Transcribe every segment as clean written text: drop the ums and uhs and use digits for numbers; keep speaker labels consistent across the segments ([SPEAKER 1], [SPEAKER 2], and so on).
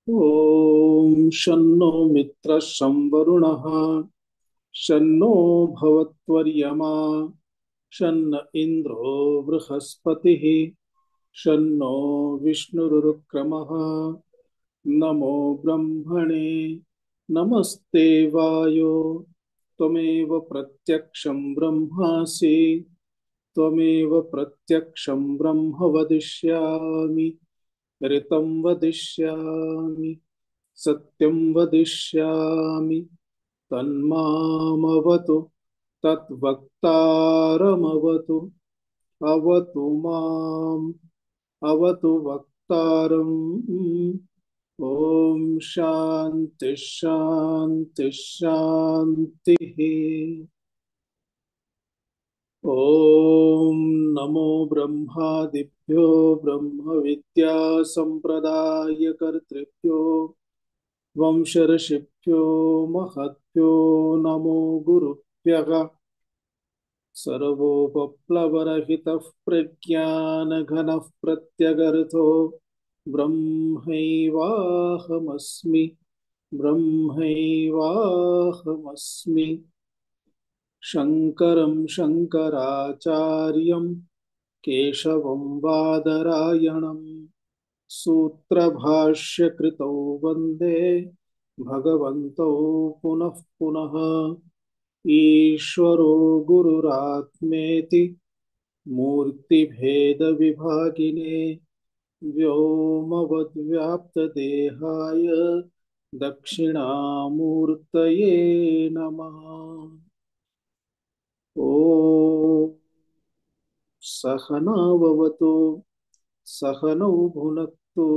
[SPEAKER 1] ॐ शन्नो मित्रः शं वरुणः शन्नो भवत्वर्यमा शन्न इन्द्रो बृहस्पतिः शन्नो विष्णुरुक्रमः नमो ब्रह्मणे नमस्ते वायो त्वमेव प्रत्यक्षं ब्रह्मासि त्वमेव प्रत्यक्षं ब्रह्म वदिष्यामि ऋतं वदिष्यामि सत्यं वदिष्यामि तन्मामवतु तद्वक्तारमवतु अवतु माम् अवतु वक्तारम् ॐ शान्ति शान्ति शान्तिः। ॐ नमो ब्रह्मादिभ्यो ब्रह्म विद्या संप्रदायकर्तृभ्यो वंशर्षिभ्यो महद्भ्यो नमो गुरुभ्यः। सर्वोपप्लवरहितः प्रज्ञानघनः प्रत्यगर्थो ब्रह्मैवाहमस्मि ब्रह्मैवाहमस्मि। शङ्करं शङ्कराचार्यं केशवं बादरायणं सूत्रभाष्यकृतौ वन्दे भगवन्तौ पुनः पुनः। ईश्वरो गुरुरात्मेति मूर्तिभेदविभागिने व्योमवद्व्याप्तदेहाय दक्षिणामूर्तये नमः। ॐ सहनाववतु सहनौ भुनक्तु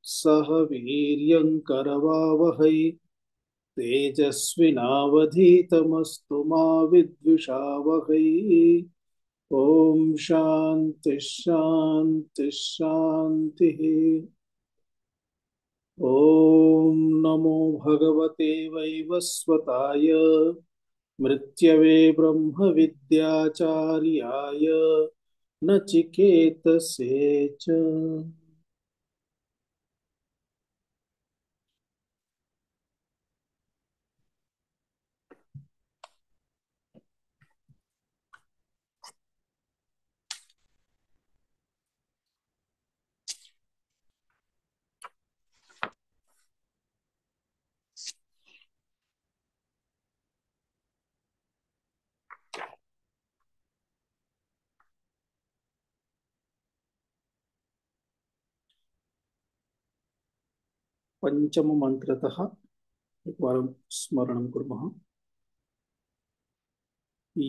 [SPEAKER 1] सह वीर्यङ्करवावहै तेजस्विनावधीतमस्तु मा विद्विषावहै। ॐ शान्ति शान्ति शान्तिः। ॐ नमो भगवते वैवस्वताय मृत्यवे ब्रह्मविद्याचार्याय नचिकेतसे च। पंचम मंत्रतः एकवारं स्मरणं कुर्मः।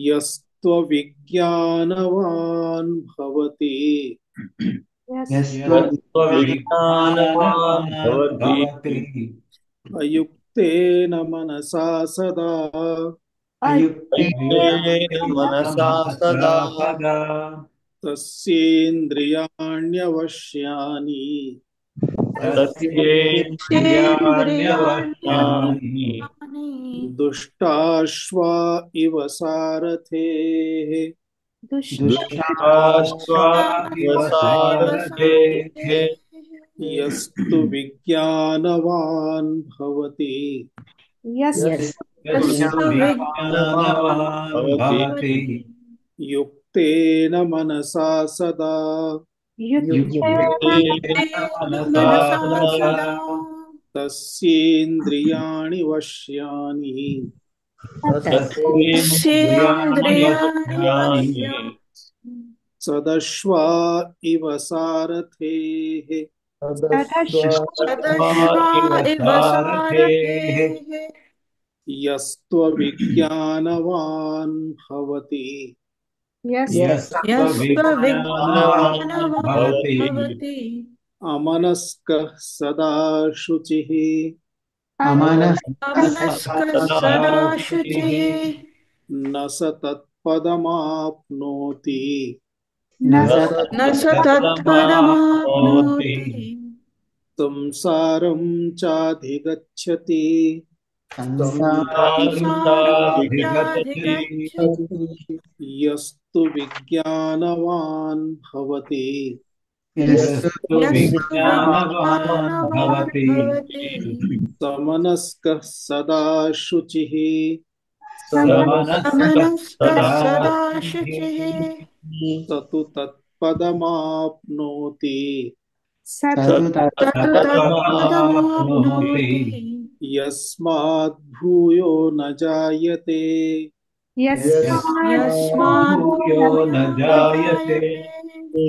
[SPEAKER 1] यस्त्वविज्ञानवान् भवति
[SPEAKER 2] यस्त्वविज्ञानवान् भवति
[SPEAKER 1] अयुक्तेन मनसा सदा
[SPEAKER 2] अयुक्तेन मनसा सदा
[SPEAKER 1] तस्येन्द्रियाण्यवश्यानि
[SPEAKER 2] तस्येन्द्रियाण्यवश्यानि
[SPEAKER 1] दुष्टाश्वा इव सारथेः
[SPEAKER 2] दुष्टाश्वादिव सारथेः
[SPEAKER 1] यस्तु विज्ञानवान् भवति
[SPEAKER 2] यस्तु विज्ञानवान् भवति
[SPEAKER 1] युक्तेन मनसा सदा
[SPEAKER 2] युक्तेन मनसा सदा
[SPEAKER 1] तस्येन्द्रियाणि वश्यानि
[SPEAKER 2] तस्येन्द्रियाणि वश्यानि
[SPEAKER 1] सदश्वा इव सारथेः
[SPEAKER 2] तदश्वादिव सारथेः
[SPEAKER 1] यस्त्वविज्ञानवान् भवति
[SPEAKER 2] यस्त्वविज्ञानवान् भवति
[SPEAKER 1] अमनस्कः सदा शुचिः
[SPEAKER 2] सदा शुचिः
[SPEAKER 1] न स तत्पदमाप्नोति
[SPEAKER 2] न स तत्पदमाप्नोति
[SPEAKER 1] संसारं चाधिगच्छति यस्तु विज्ञानवान् भवति
[SPEAKER 3] यस्तु
[SPEAKER 2] यस्तु
[SPEAKER 3] विज्ञानवान्
[SPEAKER 2] विज्ञानवान्
[SPEAKER 3] भवति
[SPEAKER 2] भवति
[SPEAKER 1] समनस्कः सदा शुचिः
[SPEAKER 3] समनस्कः
[SPEAKER 2] समनस्कः
[SPEAKER 3] सदा
[SPEAKER 2] सदा
[SPEAKER 3] शुचिः
[SPEAKER 2] शुचिः
[SPEAKER 1] स तु तत्पदमाप्नोति
[SPEAKER 3] सतु
[SPEAKER 2] ततु
[SPEAKER 3] तत्पदमाप्नोति
[SPEAKER 2] तत्पदमाप्नोति
[SPEAKER 1] यस्माद् भूयो न जायते
[SPEAKER 2] यस्मात्
[SPEAKER 3] यस्माद्भूयो न
[SPEAKER 2] भूयो न
[SPEAKER 3] जायते
[SPEAKER 2] जायते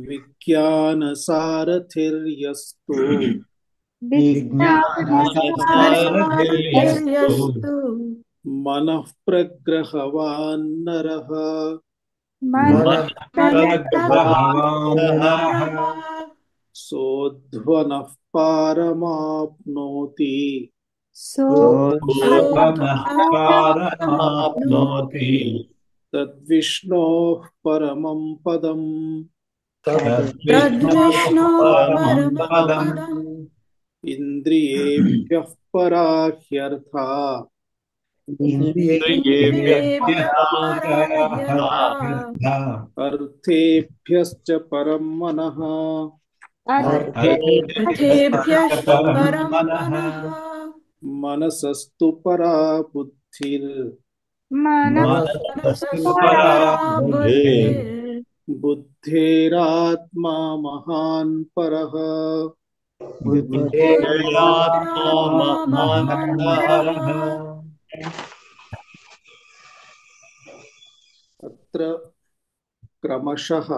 [SPEAKER 1] विज्ञानसारथिर्यस्तु
[SPEAKER 3] विज्ञानसारथिर्यस्तु
[SPEAKER 2] विज्ञानसारथिर्यस्तु
[SPEAKER 1] मनः प्रग्रहवान् नरः
[SPEAKER 3] मनःप्रग्रहवान् नरः
[SPEAKER 2] मनप्रग्रहवान्
[SPEAKER 1] सोऽध्वनः पारमाप्नोति
[SPEAKER 3] सोऽध्वनः
[SPEAKER 2] सोऽध्वनः
[SPEAKER 3] पारमाप्नोति
[SPEAKER 1] तद्विष्णोः परमं पदम्
[SPEAKER 3] तद्विष्णोः
[SPEAKER 2] तद्विष्णोः
[SPEAKER 3] परमं
[SPEAKER 2] परमं
[SPEAKER 3] पदम्
[SPEAKER 2] पदम्
[SPEAKER 1] इन्द्रियेभ्यः पराह्यर्था
[SPEAKER 3] इन्द्रियेभ्यः
[SPEAKER 2] इन्द्रियेभ्यः पराह्यता
[SPEAKER 3] पराह्यर्था
[SPEAKER 1] अर्थेभ्यश्च परं मनः
[SPEAKER 3] अर्थेभ्यश्च
[SPEAKER 2] अर्थेभ्यश्च
[SPEAKER 3] परं
[SPEAKER 2] परं
[SPEAKER 3] मनः
[SPEAKER 2] मनः
[SPEAKER 1] मनसस्तु परा बुद्धिर्
[SPEAKER 3] मनस्तु
[SPEAKER 2] मनसस्तु
[SPEAKER 3] परा
[SPEAKER 2] परा
[SPEAKER 3] बुद्धिः
[SPEAKER 2] बुद्धिर्
[SPEAKER 1] बुद्धेरात्मा महान् परः
[SPEAKER 3] बुद्धिरात्मा
[SPEAKER 2] बुद्धिरात्मा महान् परः
[SPEAKER 3] महान्तरः
[SPEAKER 1] अत्र क्रमशः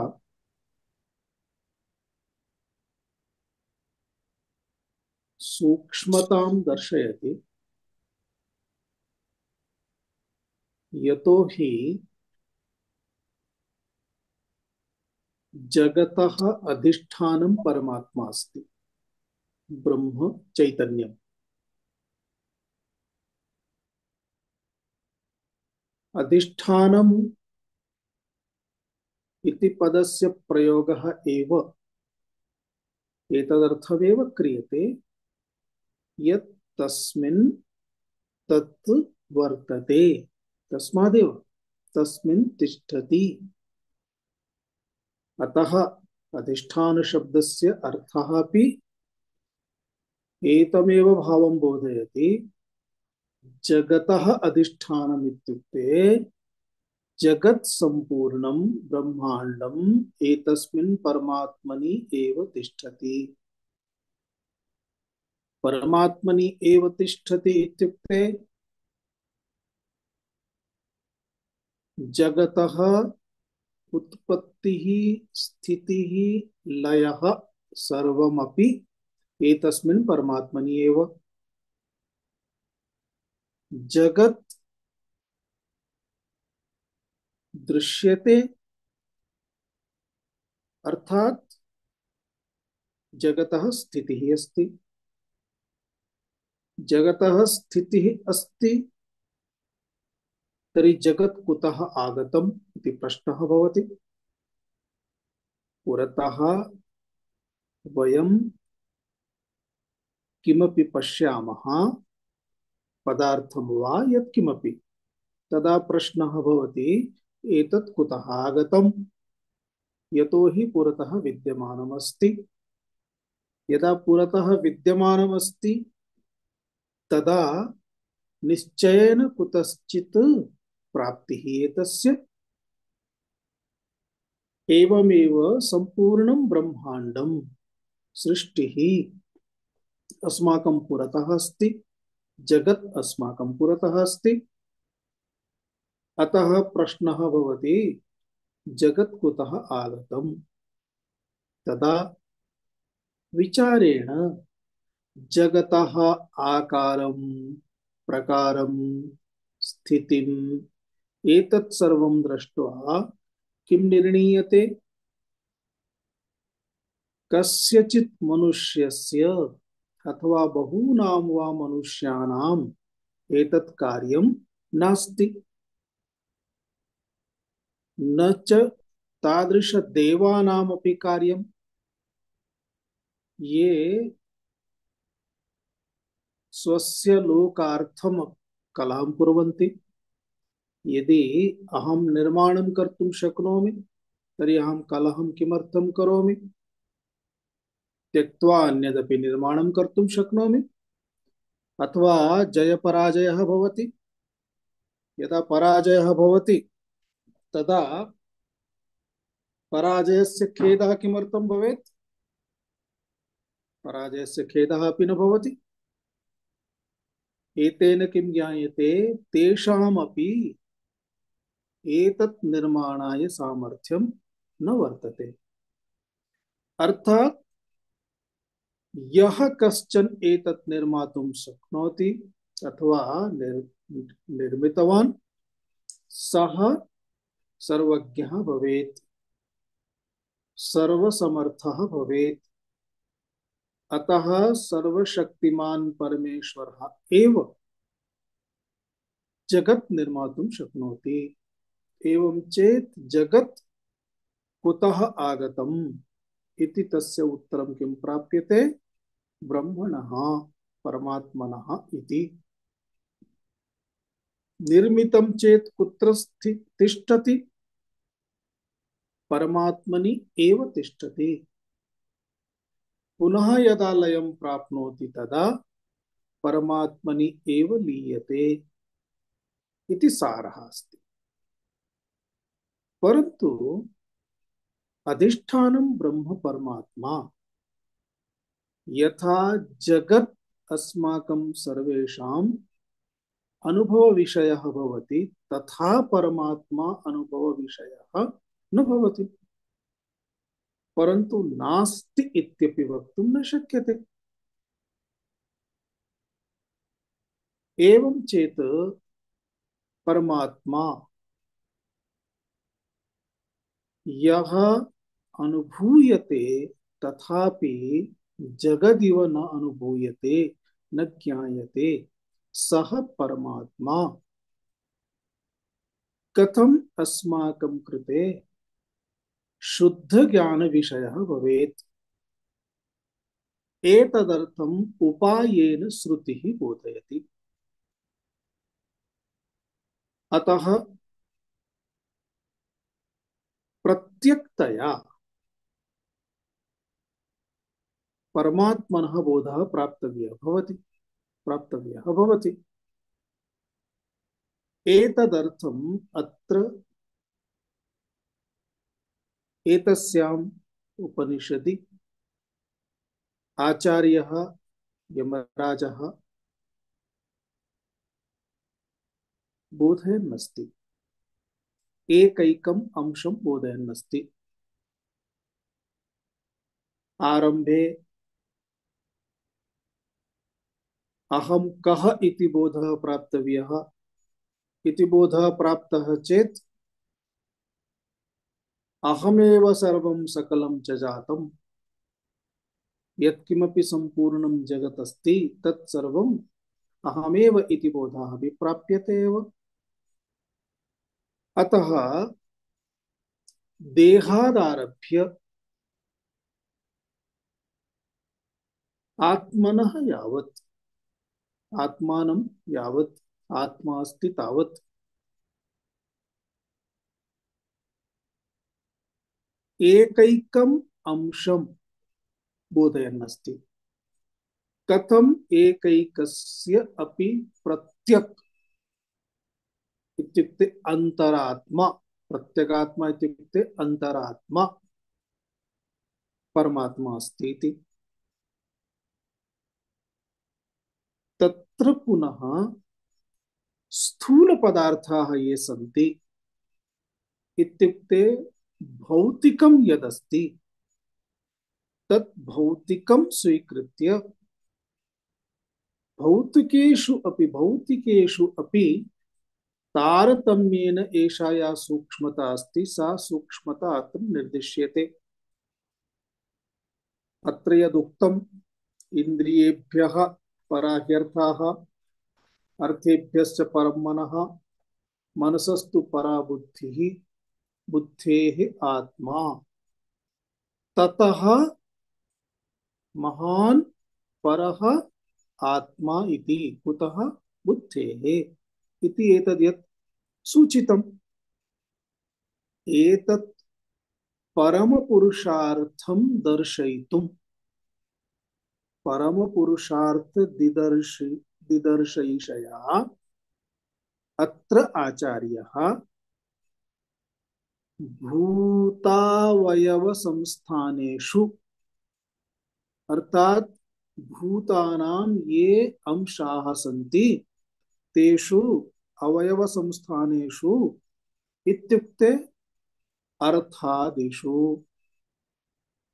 [SPEAKER 1] सूक्ष्मतां दर्शयति। यतो हि जगतः अधिष्ठानं परमात्मा अस्ति, ब्रह्म चैतन्यम्। अधिष्ठानम् इति पदस्य प्रयोगः एव एतदर्थमेव क्रियते यत् तस्मिन् तत् वर्तते, तस्मादेव तस्मिन् तिष्ठति। अतः अधिष्ठान शब्दस्य अर्थः अपि एतमेव भावं बोधयति। जगतः अधिष्ठानम् इत्युक्ते जगत् संपूर्णं ब्रह्माण्डम् एतस्मिन् परमात्मनि एव तिष्ठति। परमात्मनि एव तिष्ठति इत्युक्ते जगतः उत्पत्तिः स्थितिः लयः सर्वमपि एतस्मिन् परमात्मनि एव। जगत् दृश्यते अर्थात जगतः स्थितिः अस्ति। जगतः स्थितिः अस्ति तर्हि जगत् कुतः आगतम् इति प्रश्नः भवति। पुरतः वयं किमपि पश्यामः, पदार्थं वा यत्किमपि, तदा प्रश्नः भवति एतत् कुतः आगतम्। यतो हि पुरतः विद्यमानमस्ति। यदा पुरतः विद्यमानमस्ति तदा निश्चयेन कुतश्चित् प्राप्तिः एतस्य। एवमेव संपूर्णं ब्रह्माण्डं सृष्टिः अस्माकं पुरतः अस्ति, जगत् अस्माकं पुरतः अस्ति। अतः प्रश्नः भवति जगत् कुतः आगतम्। तदा विचारेण जगतः आकारं प्रकारं स्थितिम् एतत् सर्वं दृष्ट्वा किं निर्णीयते? कस्यचित् मनुष्यस्य अथवा बहूनां वा मनुष्याणाम् एतत् कार्यं नास्ति। न च तादृशदेवानामपि कार्यं ये स्वस्य लोकार्थं कलां कुर्वन्ति। यदि अहं निर्माणं कर्तुं शक्नोमि तर्हि अहं कलहं किमर्थं करोमि? त्यक्त्वा अन्यदपि निर्माणं कर्तुं शक्नोमि, अथवा जयपराजयः भवति। यदा पराजयः भवति तदा पराजयस्य खेदः किमर्थं भवेत्? पराजयस्य खेदः अपि न भवति। एतेन किं ज्ञायते? तेषामपि एतत् निर्माणाय सामर्थ्यं न वर्तते। अर्थात् यः कश्चन एतत् निर्मातुं शक्नोति अथवा निर्मितवान्, सः सर्वज्ञः भवेत्, सर्वसमर्थः भवेत्। अतः सर्वशक्तिमान् परमेश्वरः एव जगत् निर्मातुं शक्नोति। एवं चेत् जगत् कुतः आगतम् इति तस्य उत्तरं किं प्राप्यते? ब्रह्मणः, परमात्मनः इति। निर्मितं चेत् कुत्र तिष्ठति? परमात्मनि एव तिष्ठति। पुनः यदा लयं प्राप्नोति तदा परमात्मनि एव लीयते इति सारः अस्ति। परन्तु अधिष्ठानं ब्रह्म परमात्मा। यथा जगत् अस्माकं सर्वेषाम् अनुभव विषयः भवति, तथा परमात्मा अनुभव विषयः न भवति। परन्तु नास्ति इत्यपि वक्तुं न शक्यते। एवं चेत् परमात्मा यः अनुभूयते तथापि जगदिव न अनुभूयते, न ज्ञायते, सः परमात्मा कथम् अस्माकं कृते शुद्ध ज्ञान विषयः भवेत्? एतदर्थम् उपायेन श्रुतिः बोधयति। अतः प्रत्यक्तया परमात्मनः बोधः प्राप्तव्यः भवति। एतदर्थम् अत्र एतस्याम् उपनिषदि आचार्यः यमराजः बोधयन्नस्ति, एकैकम् अंशं बोधयन्नस्ति। आरम्भे अहं कः इति बोधः प्राप्तव्यः। इति बोधः प्राप्तः चेत् अहमेव सर्वं सकलं च जातम्, यत्किमपि सम्पूर्णं जगत् अस्ति तत् सर्वम् अहमेव इति बोधः अपि प्राप्यते एव। अतः देहादारभ्य आत्मनः यावत्, आत्मानं यावत् आत्मा अस्ति तावत् एकैकम् अंशं बोधयन्नस्ति। कथम् एकैकस्य अपि प्रत्यक् इत्युक्ते अंतरात्मा, प्रत्यगात्मा इत्युक्ते अंतरात्मा परमात्मा अस्ति इति। तत्र पुनः स्थूल पदार्थाः ये सन्ति, इत्युक्ते भौतिकं यदस्ति तत् भौतिकं स्वीकृत्य भौतिकेषु अपि तारतम्येन एषा या सूक्ष्मता अस्ति सा सूक्ष्मता अत्र निर्दिश्यते। अत्र यदुक्तम् इन्द्रियेभ्यः परा ह्यर्थाः, अर्थेभ्यश्च परं मनः, मनसस्तु परा बुद्धिः, बुद्धेः आत्मा, ततः महान् परः आत्मा इति। कुतः? बुद्धेः इति एतद् यत् सूचितम्। एतत् परमपुरुषार्थं दर्शयितुम् परम पुरुषार्थ दिदर्शयिषया अत्र आचार्यः भूतावयव संस्थानेषु, अर्थात भूतानां ये अंशाः सन्ति तेषु अवयव संस्थानेषु इत्युक्ते अर्थादिषु,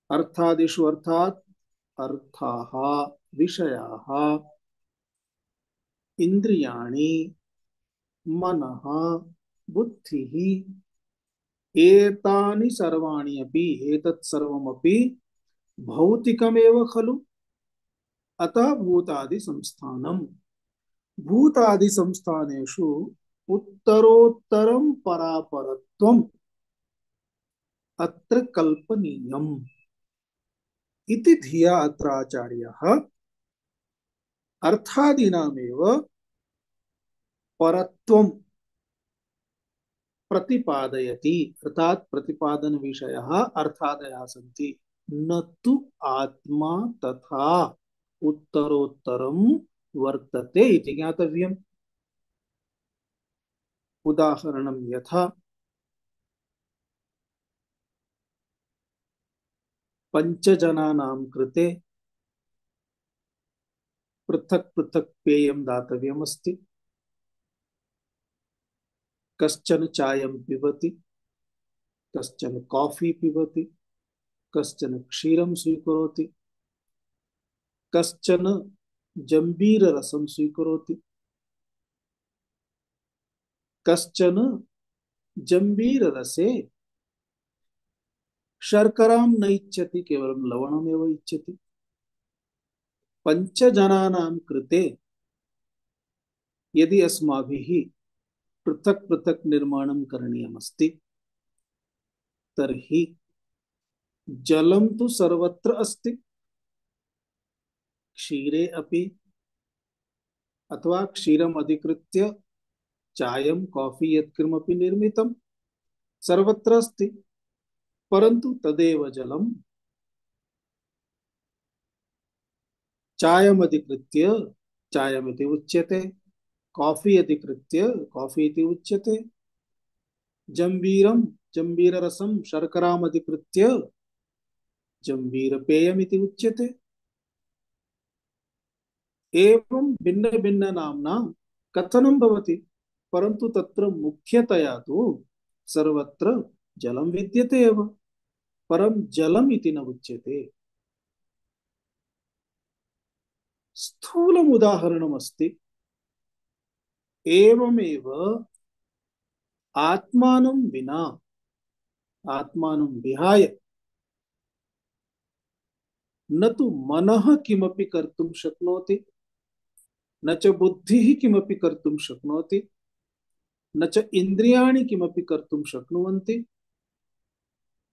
[SPEAKER 1] अर्थादिषु अर्थात अर्थाः विषयाः इंद्रियाणि मनः बुद्धिः एतानि सर्वाणि अपि एतत् सर्वमपि भौतिकमेव खलु। अतः भूतादि संस्थानम, भूतादि संस्थानेषु उत्तरोत्तरं परापरत्वम् अत्र कल्पनीयम् इति धिया अत्र आचार्यः अर्थादीनामेव परत्वं प्रतिपादयति, अर्थात प्रतिपादन विषयः अर्थादयः सन्ति, न तु आत्मा तथा उत्तरोत्तरं वर्तते इति ज्ञातव्यम्। उदाहरणं यथा पञ्चजनानां कृते पृथक् पृथक् पेयं दातव्यमस्ति। कश्चन चायं पिबति, कश्चन कॉफी पिबति, कश्चन क्षीरं स्वीकरोति, कश्चन जम्बीररसं स्वीकरोति, कश्चन जम्बीररसे शर्करां न इच्छति, केवलं लवणमेव इच्छति। पञ्चजनानां कृते यदि अस्माभिः पृथक् पृथक् निर्माणं करणीयमस्ति तर्हि जलं तु सर्वत्र अस्ति, क्षीरे अपि, अथवा क्षीरम् अधिकृत्य चायं कॉफी यत्किमपि निर्मितं सर्वत्र अस्ति, परन्तु तदेव जलं चायम् अधिकृत्य चायमिति उच्यते, कॉफी अधिकृत्य कॉफी इति उच्यते, जम्बीरं जम्बीररसं शर्कराम् अधिकृत्य जम्बीरपेयमिति उच्यते। एवं भिन्न भिन्न नाम्ना कथनं भवति, परन्तु तत्र मुख्यतया तु सर्वत्र जलं विद्यते एव, परं जलम् इति न उच्यते। स्थूलम् उदाहरणमस्ति। एवमेव आत्मानं विना, आत्मानं विहाय न तु मनः किमपि कर्तुं शक्नोति, न च बुद्धिः किमपि कर्तुं शक्नोति, न च इन्द्रियाणि किमपि कर्तुं शक्नुवन्ति,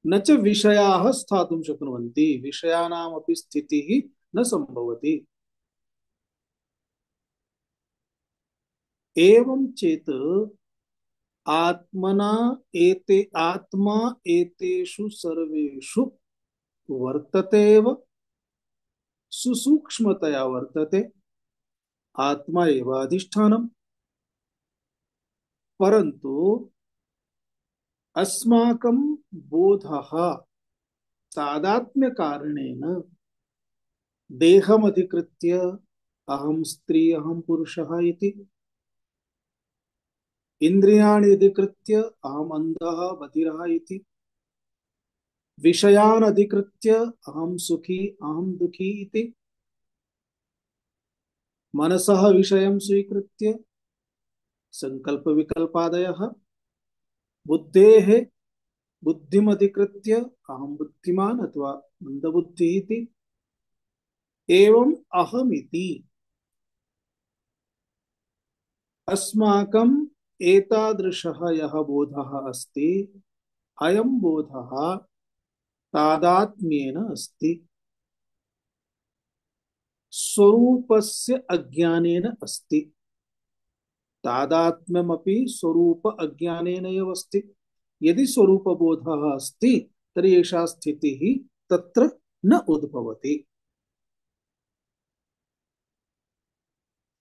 [SPEAKER 1] न च विषयाः स्थातुं शक्नुवन्ति, विषयाणामपि स्थितिः न संभवति। एवं चेत् आत्मना आत्मा एतेषु सर्वेषु वर्तते एव, सुसूक्ष्मतया वर्तते, आत्मा एव अधिष्ठानम्। परन्तु अस्माकं बोधः तादात्म्य कारणेन देहमधिकृत्य अहं स्त्री अहं पुरुषः इति, इन्द्रियाणि अधिकृत्य अहम् अन्धः बधिरः इति, विषयान् अधिकृत्य अहं सुखी अहं दुखी इति, मनसः विषयं स्वीकृत्य संकल्प विकल्पादयः, बुद्धेः बुद्धिमधिकृत्य अहं बुद्धिमान् अथवा मंदबुद्धिः इति, एवं अहमिति अस्माकं एतादृशः यः बोधः अस्ति, अयं बोधः तादात्म्येन अस्ति, स्वरूपस्य अज्ञानेन अस्ति। तादात्म्यमपि स्वरूप अज्ञानेन एव अस्ति। यदि स्वरूपबोधः अस्ति तर्हि एषा स्थितिः तत्र न उद्भवति।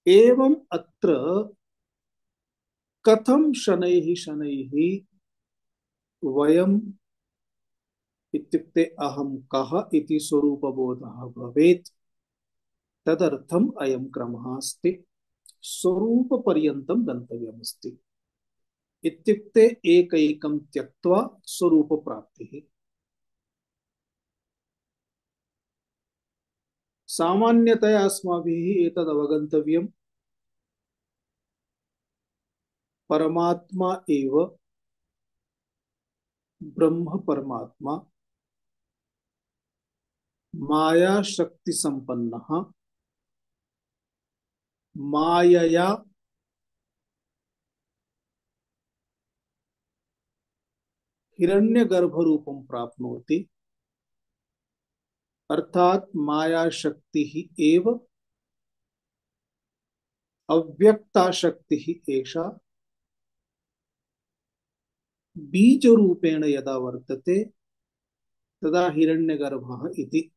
[SPEAKER 1] एवं अत्र कथं शनैः शनैः वयम् इत्युक्ते अहं कः इति स्वरूपबोधः भवेत्, तदर्थम् अयं क्रमः अस्ति। स्वरूपपर्यन्तं गन्तव्यमस्ति इत्युक्ते एकैकं त्यक्त्वा स्वरूपप्राप्तिः। सामान्यतया अस्माभिः एतद् अवगन्तव्यम्, परमात्मा एव ब्रह्म परमात्मा माया शक्ति संपन्नः, मायया हिरण्यगर्भरूपं प्राप्नोति, अर्थात माया शक्ति ही एव अव्यक्ता शक्ति ही एषा बीज रूपेण यदा वर्तते तदा हिरण्यगर्भः इति।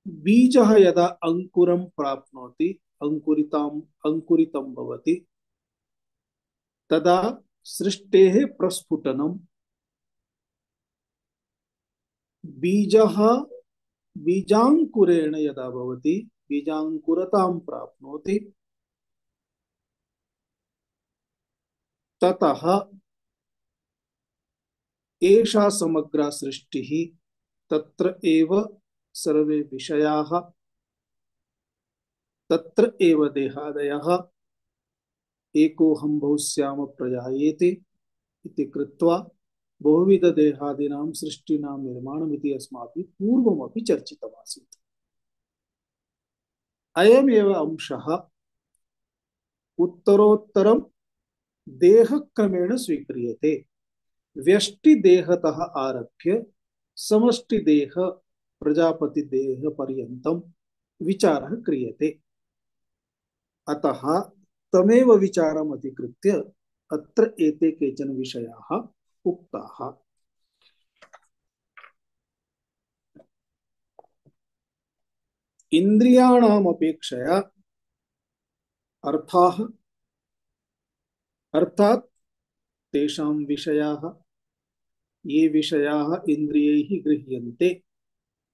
[SPEAKER 1] बीजः यदा अंकुरं प्राप्नोति, अंकुरितं भवति, तदा सृष्टेः प्रस्फुटनम्। बीजः बीजांकुरेण यदा भवति, बीजांकुरतां प्राप्नोति, ततः एषा समग्रा सृष्टिः, तत्र एव सर्वे विषयाः, तत्र एव देहादयः एकोऽहं बहुश्याम प्रजायेते इति कृत्वा बहुविध देहादीनां सृष्टीनां निर्माणमिति अस्माभिः पूर्वमपि चर्चितमासीत्। अयमेव अंशः उत्तरोत्तरं देहक्रमेण स्वीक्रियते। व्यष्टिदेहतः आरभ्य समष्टिदेह प्रजापतिदेह पर्यन्तं विचारः क्रियते। अतः तमेव विचारम् अधिकृत्य अत्र एते केचन विषयाः उक्ताः। इन्द्रियाणाम् अपेक्षया अर्थाः, अर्थात तेषां विषयाः, ये विषयाः इन्द्रियैः गृह्यन्ते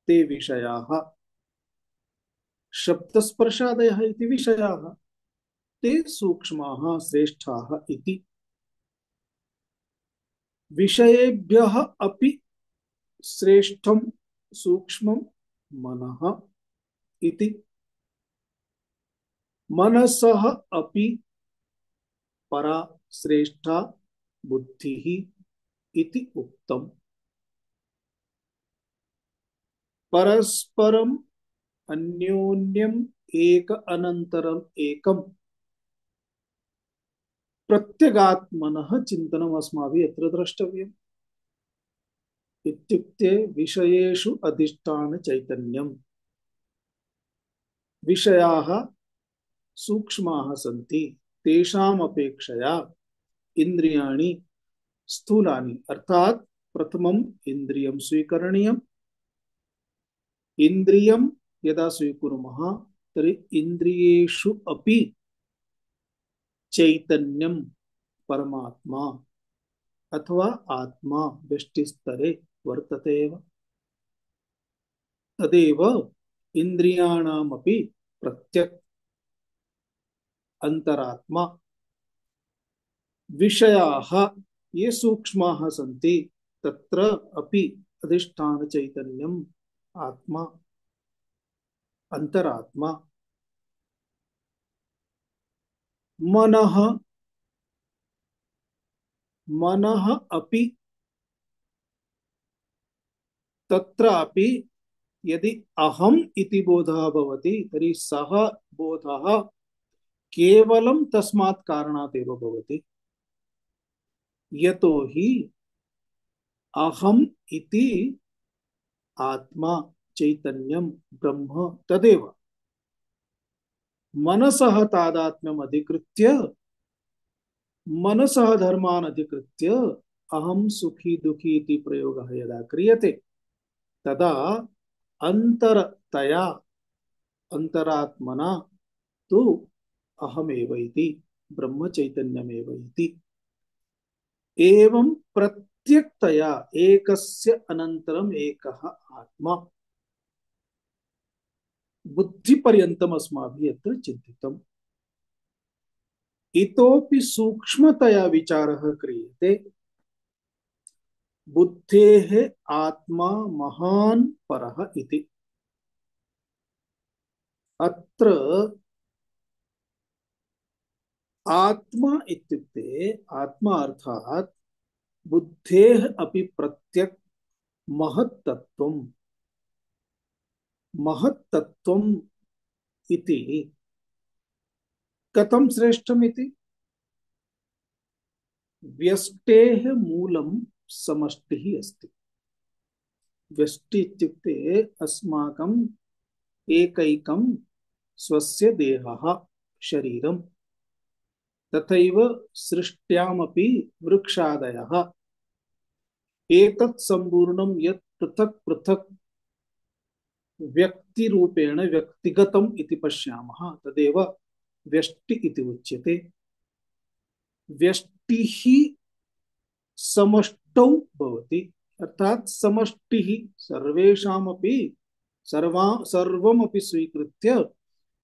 [SPEAKER 1] ते विषयाः, शब्दस्पर्शादयः इति विषयाः, ते सूक्ष्माः श्रेष्ठाः इति। विषयेभ्यः अपि श्रेष्ठं सूक्ष्मं मनः इति। मनसः अपि परा श्रेष्ठा बुद्धिः इति उक्तम्। परस्परम् अन्योन्यम् एक अनन्तरम् एकम् प्रत्यगात्मनः चिन्तनम् अस्माभिः अत्र द्रष्टव्यम्। इत्युक्ते विषयेषु अधिष्ठान चैतन्यम्। विषयाः सूक्ष्माः सन्ति, तेषाम् अपेक्षया इन्द्रियाणि स्थूलानि, अर्थात प्रथमम् इन्द्रियं स्वीकरणीयम्। इन्द्रियं यदा स्वीकुर्मः तर्हि इन्द्रियेषु अपि चैतन्यं परमात्मा अथवा आत्मा व्यष्टिस्तरे वर्तते एव। तदेव इन्द्रियाणामपि प्रत्यक् अंतरात्मा। विषयाः ये सूक्ष्माः सन्ति तत्र अपि अधिष्ठान चैतन्यम् आत्मा अंतरात्मा। मनः, मनः अपि तत्रापि यदि अहम् इति बोधः भवति तर्हि सः बोधः केवलं तस्मात् कारणात् एव भवति, यतोहि अहम् इति आत्मा चैतन्यं ब्रह्म तदेव। मनसः तादात्म्यम् अधिकृत्य, मनसः धर्मान् अधिकृत्य अहं सुखी दुखी इति प्रयोगः यदा क्रियते तदा अंतरतया अंतरात्मना तु अहमेव इति ब्रह्म चैतन्यमेव इति एवं प्रत्यक्तया एकस्य अनन्तरम् एकः आत्मा बुद्धिपर्यन्तम् अस्माभिः अत्र चिन्तितम्। इतोपि सूक्ष्मतया विचारः क्रियते। बुद्धेः आत्मा महान् परः इति। अत्र आत्मा इत्युक्ते आत्मा अर्थात् बुद्धेः अपि प्रत्यक् महत्तत्वम्। महत्तत्वम् इति कथं श्रेष्ठम् इति व्यष्टेः मूलं समष्टिः अस्ति। व्यष्टि इत्युक्ते अस्माकम् एकैकं स्वस्य देहः शरीरम्। तथैव सृष्ट्यामपि वृक्षादयः एतत् सम्पूर्णं यत् पृथक् पृथक् व्यक्तिरूपेण व्यक्तिगतम् इति पश्यामः तदेव व्यष्टि इति उच्यते। व्यष्टिः समष्टौ भवति अर्थात् समष्टिः सर्वेषामपि सर्वमपि स्वीकृत्य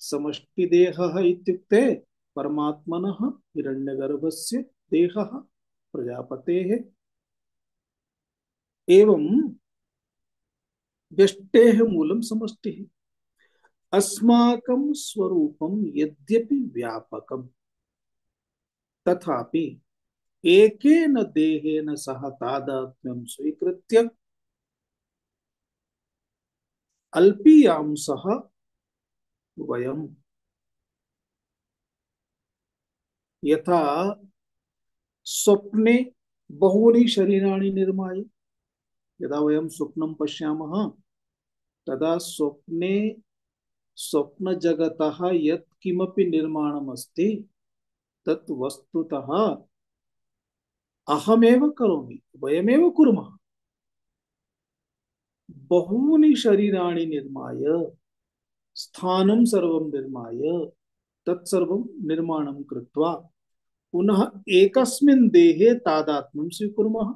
[SPEAKER 1] समष्टिदेहः इत्युक्ते परमात्मनः हिरण्यगर्भस्य देहः प्रजापतेः। एवं व्यष्टेः मूलं समष्टिः। अस्माकं स्वरूपं यद्यपि व्यापकं तथापि एकेन देहेन सह तादात्म्यं स्वीकृत्य अल्पीयांसः वयम्। यथा स्वप्ने बहूनि शरीराणि निर्माय यदा वयं स्वप्नं पश्यामः तदा स्वप्ने स्वप्नजगतः यत् किमपि निर्माणमस्ति तत् वस्तुतः अहमेव करोमि, वयमेव कुर्मः। बहूनि शरीराणि निर्माय स्थानं सर्वं निर्माय तत्सर्वं निर्माणं कृत्वा पुनः एकस्मिन् देहे तादात्म्यं स्वीकुर्मः।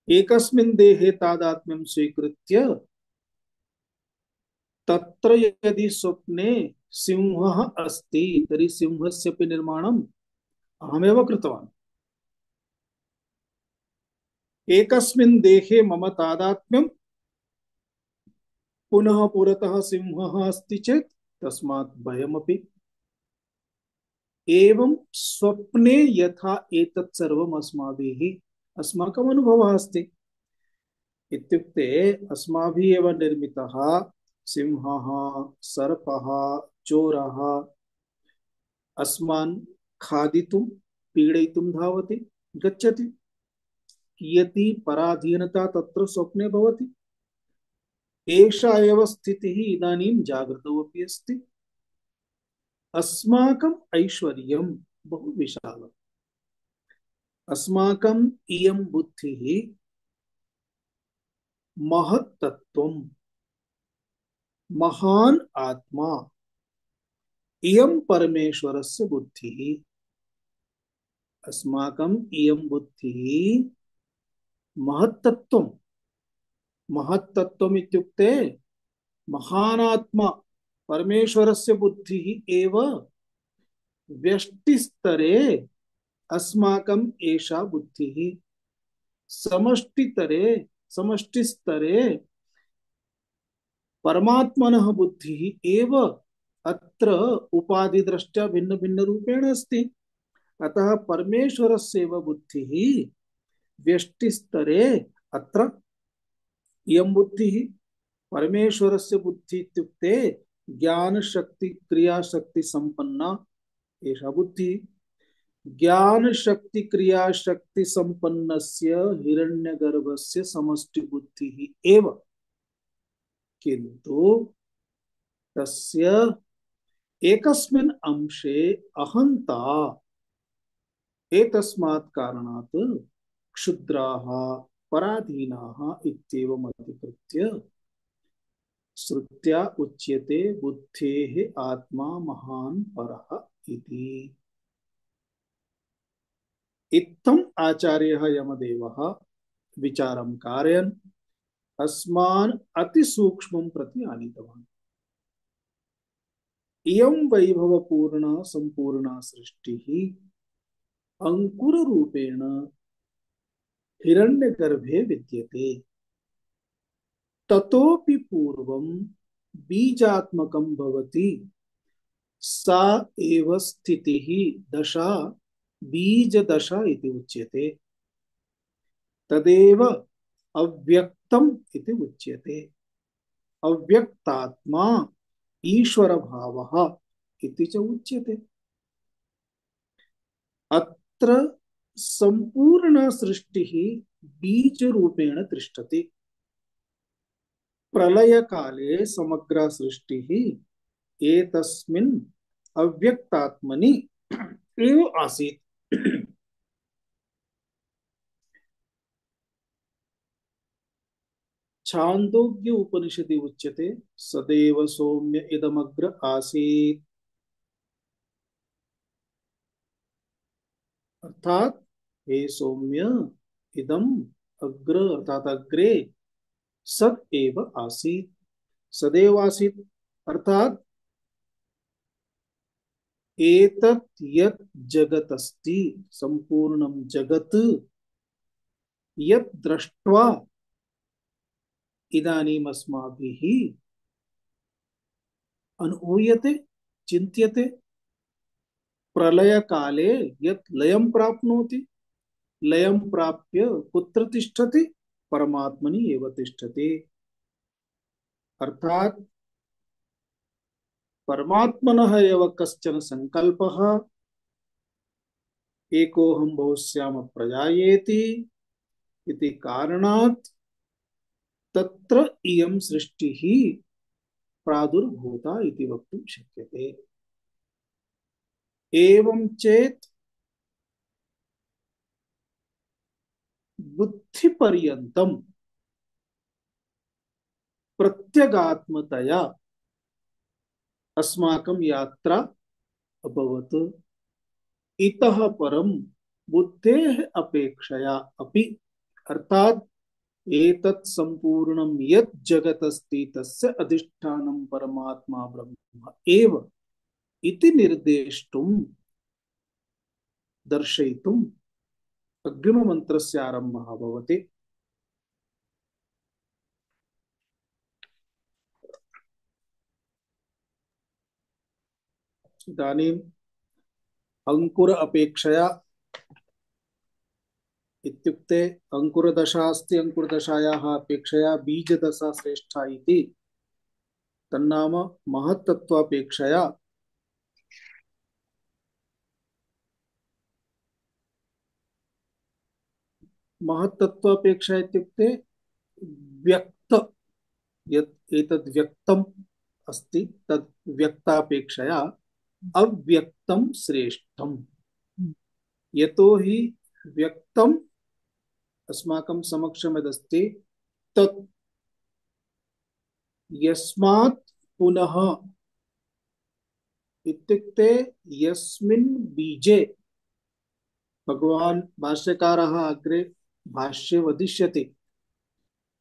[SPEAKER 1] एकस्मिन् देहे तादात्म्यं स्वीकृत्य तत्र यदि स्वप्ने सिंहः अस्ति तर्हि सिंहस्यपि निर्माणम् अहमेव कृतवान्। एकस्मिन् देहे मम तादात्म्यं पुनः पुरतः सिंहः अस्ति चेत् तस्मात् भयमपि। एवं स्वप्ने यथा एतत् सर्वम् अस्माभिः अस्माकम् अनुभवः अस्ति इत्युक्ते अस्माभिः एव निर्मितः सिंहः सर्पः चोरः अस्मान् खादितुं पीडयितुं धावति गच्छति। कियती पराधीनता तत्र स्वप्ने भवति। एषा एव स्थितिः इदानीं जागृतौ अपि अस्ति। अस्माकम् ऐश्वर्यं बहु विशालम्। अस्माकम् इयं बुद्धिः महत्तत्वम् महान् आत्मा इयं परमेश्वरस्य बुद्धिः। अस्माकम् इयं बुद्धिः महत्तत्वम्। महत्तत्वम् इत्युक्ते महान् आत्मा परमेश्वरस्य बुद्धिः एव व्यष्टिस्तरे अस्माकम् एषा बुद्धिः। समष्टिस्तरे परमात्मनः बुद्धिः एव अत्र उपाधिदृष्ट्या भिन्न भिन्न रूपेण अस्ति। अतः परमेश्वरस्यैव बुद्धिः व्यष्टिस्तरे अत्र इयं बुद्धिः। परमेश्वरस्य बुद्धिः इत्युक्ते ज्ञान शक्ति क्रिया शक्ति संपन्ना एषा बुद्धिः। ज्ञान शक्ति क्रिया शक्ति संपन्नस्य हिरण्यगर्भस्य समष्टि बुद्धिः एव, किन्तु तस्य एकस्मिन् अंशे अहंता एतस्मात् कारणात् क्षुद्राः पराधीनाः इत्येवम् अधिकृत्य श्रुत्या उच्यते बुद्धेः आत्मा महान् परः इति। इत्थम् आचार्यः यमदेवः विचारं कारयन् अस्मान् अतिसूक्ष्मं प्रति आनीतवान्। इयं वैभवपूर्णा सम्पूर्णा सृष्टिः अंकुररूपेण हिरण्यगर्भे विद्यते। ततोपि पूर्वं बीजात्मकं भवति। सा एव स्थितिः दशा बीजदशा इति उच्यते। तदेव अव्यक्तम् इति उच्यते। अव्यक्तात्मा ईश्वर भावः इति च उच्यते। अत्र संपूर्ण सृष्टिः बीज रूपेण तिष्ठति। प्रलय काले समग्र सृष्टिः एतस्मिन् अव्यक्तात्मनि एव आसीत्। छान्दोग्य उपनिषदि उच्यते सदैव सौम्य इदमग्र आसीत्। अर्थात हे सौम्य इदम अग्र अर्थात अग्रे सद एव आसीत् सदैव आसीत्। अर्थात एतत् यत् जगत् अस्ति संपूर्णं जगत् यत् दृष्ट्वा इदानीम् अस्माभिः अनुभूयते चिन्त्यते। प्रलय काले यत् लयं प्राप्नोति लयं प्राप्य कुत्र तिष्ठति परमात्मनि एव तिष्ठति। अर्थात परमात्मनः एव कश्चन संकल्पः एकोऽहं बहुश्याम प्रजायेति इति कारणात् तत्र इयं सृष्टिः प्रादुर्भूता इति वक्तुं शक्यते। एवं चेत् बुद्धिपर्यन्तं प्रत्यगात्मतया अस्माकं यात्रा अभवत्। इतः परं बुद्धेः अपेक्षया अपि अर्थात एतत् संपूर्णं यत् जगत् अस्ति तस्य अधिष्ठानं परमात्मा ब्रह्म एव इति निर्देष्टुं दर्शयितुम् अग्रिममन्त्रस्य आरम्भः भवति। इदानीम् अंकुर अपेक्षया इत्युक्ते अंकुरदशा अस्ति अंकुरदशायाः अपेक्षया बीजदशा श्रेष्ठा इति तन्नाम महत्तत्वापेक्षया महत्तत्वापेक्षा इत्युक्ते व्यक्त यत् एतद् व्यक्तम् अस्ति तद् व्यक्तापेक्षया अव्यक्तं श्रेष्ठम्। यतोहि व्यक्तम् अस्माकं समक्षं यदस्ति तत् यस्मात् पुनः इत्युक्ते यस्मिन् बीजे भगवान् भाष्यकारः अग्रे भाष्ये वदिष्यति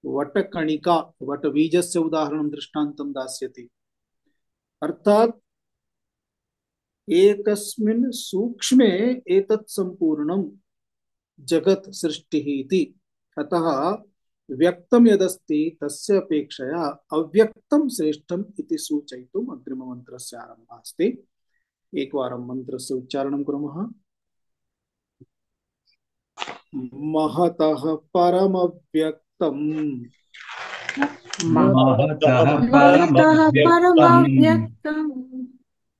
[SPEAKER 1] वटकणिका वटबीजस्य उदाहरणं दृष्टान्तं दास्यति। अर्थात एकस्मिन् सूक्ष्मे एतत् संपूर्णं जगत् सृष्टिः इति। अतः व्यक्तं यदस्ति तस्य अपेक्षया अव्यक्तं श्रेष्ठम् इति सूचयितुम् अग्रिममन्त्रस्य आरम्भः अस्ति। एकवारं मन्त्रस्य उच्चारणं कुर्मः। महतः परमव्यक्तम्
[SPEAKER 3] महतः
[SPEAKER 2] परमव्यक्तम्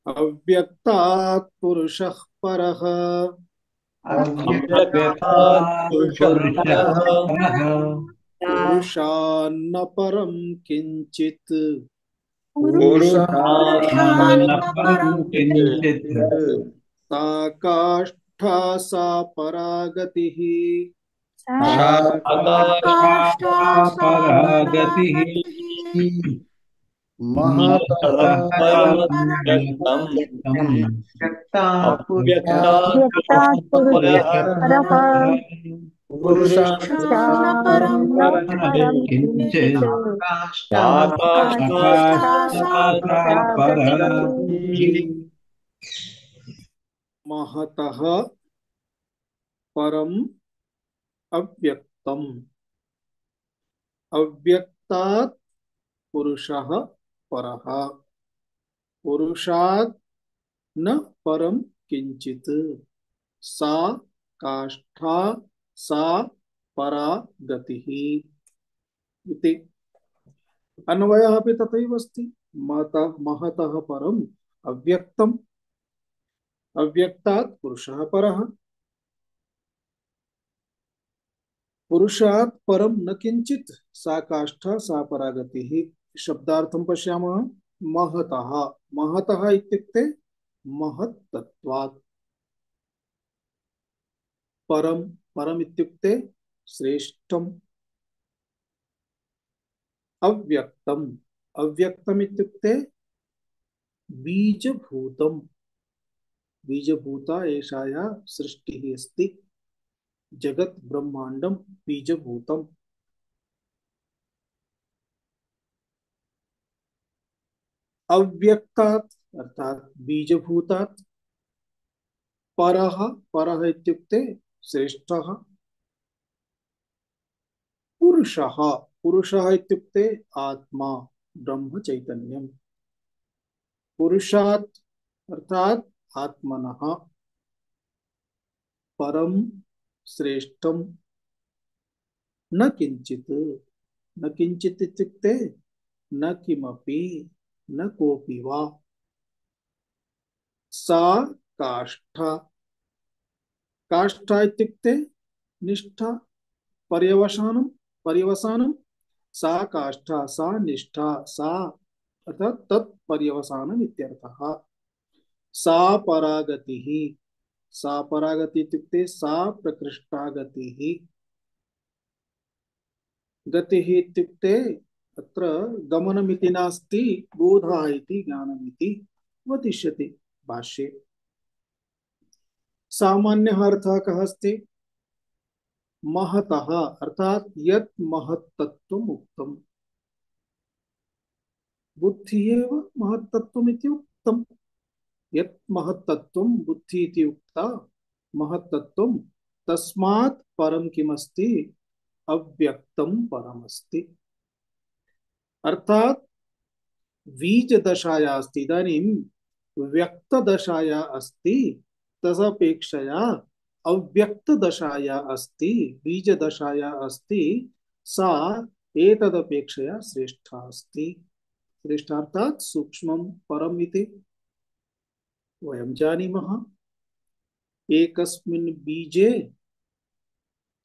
[SPEAKER 1] अव्यक्तात् पुरुषः परः
[SPEAKER 3] अव्यक्तात् पुरुषः
[SPEAKER 1] पुरुषान्न परं किञ्चित्
[SPEAKER 3] पुरुषान्न परं किञ्चित्
[SPEAKER 1] सा काष्ठा सा परागतिः
[SPEAKER 3] सा काष्ठा परागतिः
[SPEAKER 1] महतः
[SPEAKER 2] परमव्यक्तं
[SPEAKER 1] अव्यक्तात्
[SPEAKER 2] व्यक्तात् पुरुषः परः
[SPEAKER 1] पुरुषात्
[SPEAKER 2] पुरुषान् परं न
[SPEAKER 1] परं
[SPEAKER 2] परं
[SPEAKER 3] किञ्चित्
[SPEAKER 2] किञ्चित्
[SPEAKER 3] आकाशात्
[SPEAKER 2] आकाशादाकाशादगति
[SPEAKER 1] महतः परम अव्यक्तम अव्यक्तात् पुरुषः परः पुरुषात् न परम किंचित सा काष्ठा सा परा गतिः इति अन्वयः अपि तथैव अस्ति महतः महतः परम अव्यक्तम अव्यक्तात् पुरुषः परः पुरुषात् परम न किंचित सा काष्ठा सा परा गतिः शब्दार्थं पश्यामः महतः महतः इत्युक्ते महत्तत्वात् परम परम इत्युक्ते श्रेष्ठम अव्यक्तम अव्यक्तम इत्युक्ते बीजभूतम बीजभूता एषा या सृष्टिः अस्ति जगत् ब्रह्मांडम बीजभूतम अव्यक्तात् अर्थात बीजभूतात् परः परः इत्युक्ते श्रेष्ठः पुरुषः पुरुषः इत्युक्ते आत्मा ब्रह्म चैतन्यम पुरुषात् अर्थात आत्मनः परम श्रेष्ठम न किंचित न किंचित इत्युक्ते न किमपि न कोऽपि वा सा काष्ठा काष्ठा इत्युक्ते निष्ठा पर्यवसानं पर्यवसानं सा काष्ठा सा निष्ठा सा अर्थात तत्पर्यवसानम् इत्यर्थः सा परागतिः सा परागति इत्युक्ते सा प्रकृष्टा गतिः गतिः इत्युक्ते अत्र गमनमिति नास्ति बोधः इति ज्ञानमिति वदिष्यते भाष्ये सामान्यः अर्थः कः अस्ति महतः अर्थात यत् महत्तत्वम् उक्तम् बुद्धि एव महत्तत्वम् इति उक्तम् यत् महत्तत्वं बुद्धि इति उक्ता महत्तत्वं तस्मात् परं किमस्ति अव्यक्तं परमस्ति अर्थात बीज दशाया अस्ति इदानीं व्यक्त दशाया अस्ति तदपेक्षया अव्यक्त दशाया अस्ति बीज दशाया अस्ति सा एतदपेक्षया श्रेष्ठा अस्ति श्रेष्ठार्थात् सूक्ष्मं परम् इति वयं जानीमः एकस्मिन् बीजे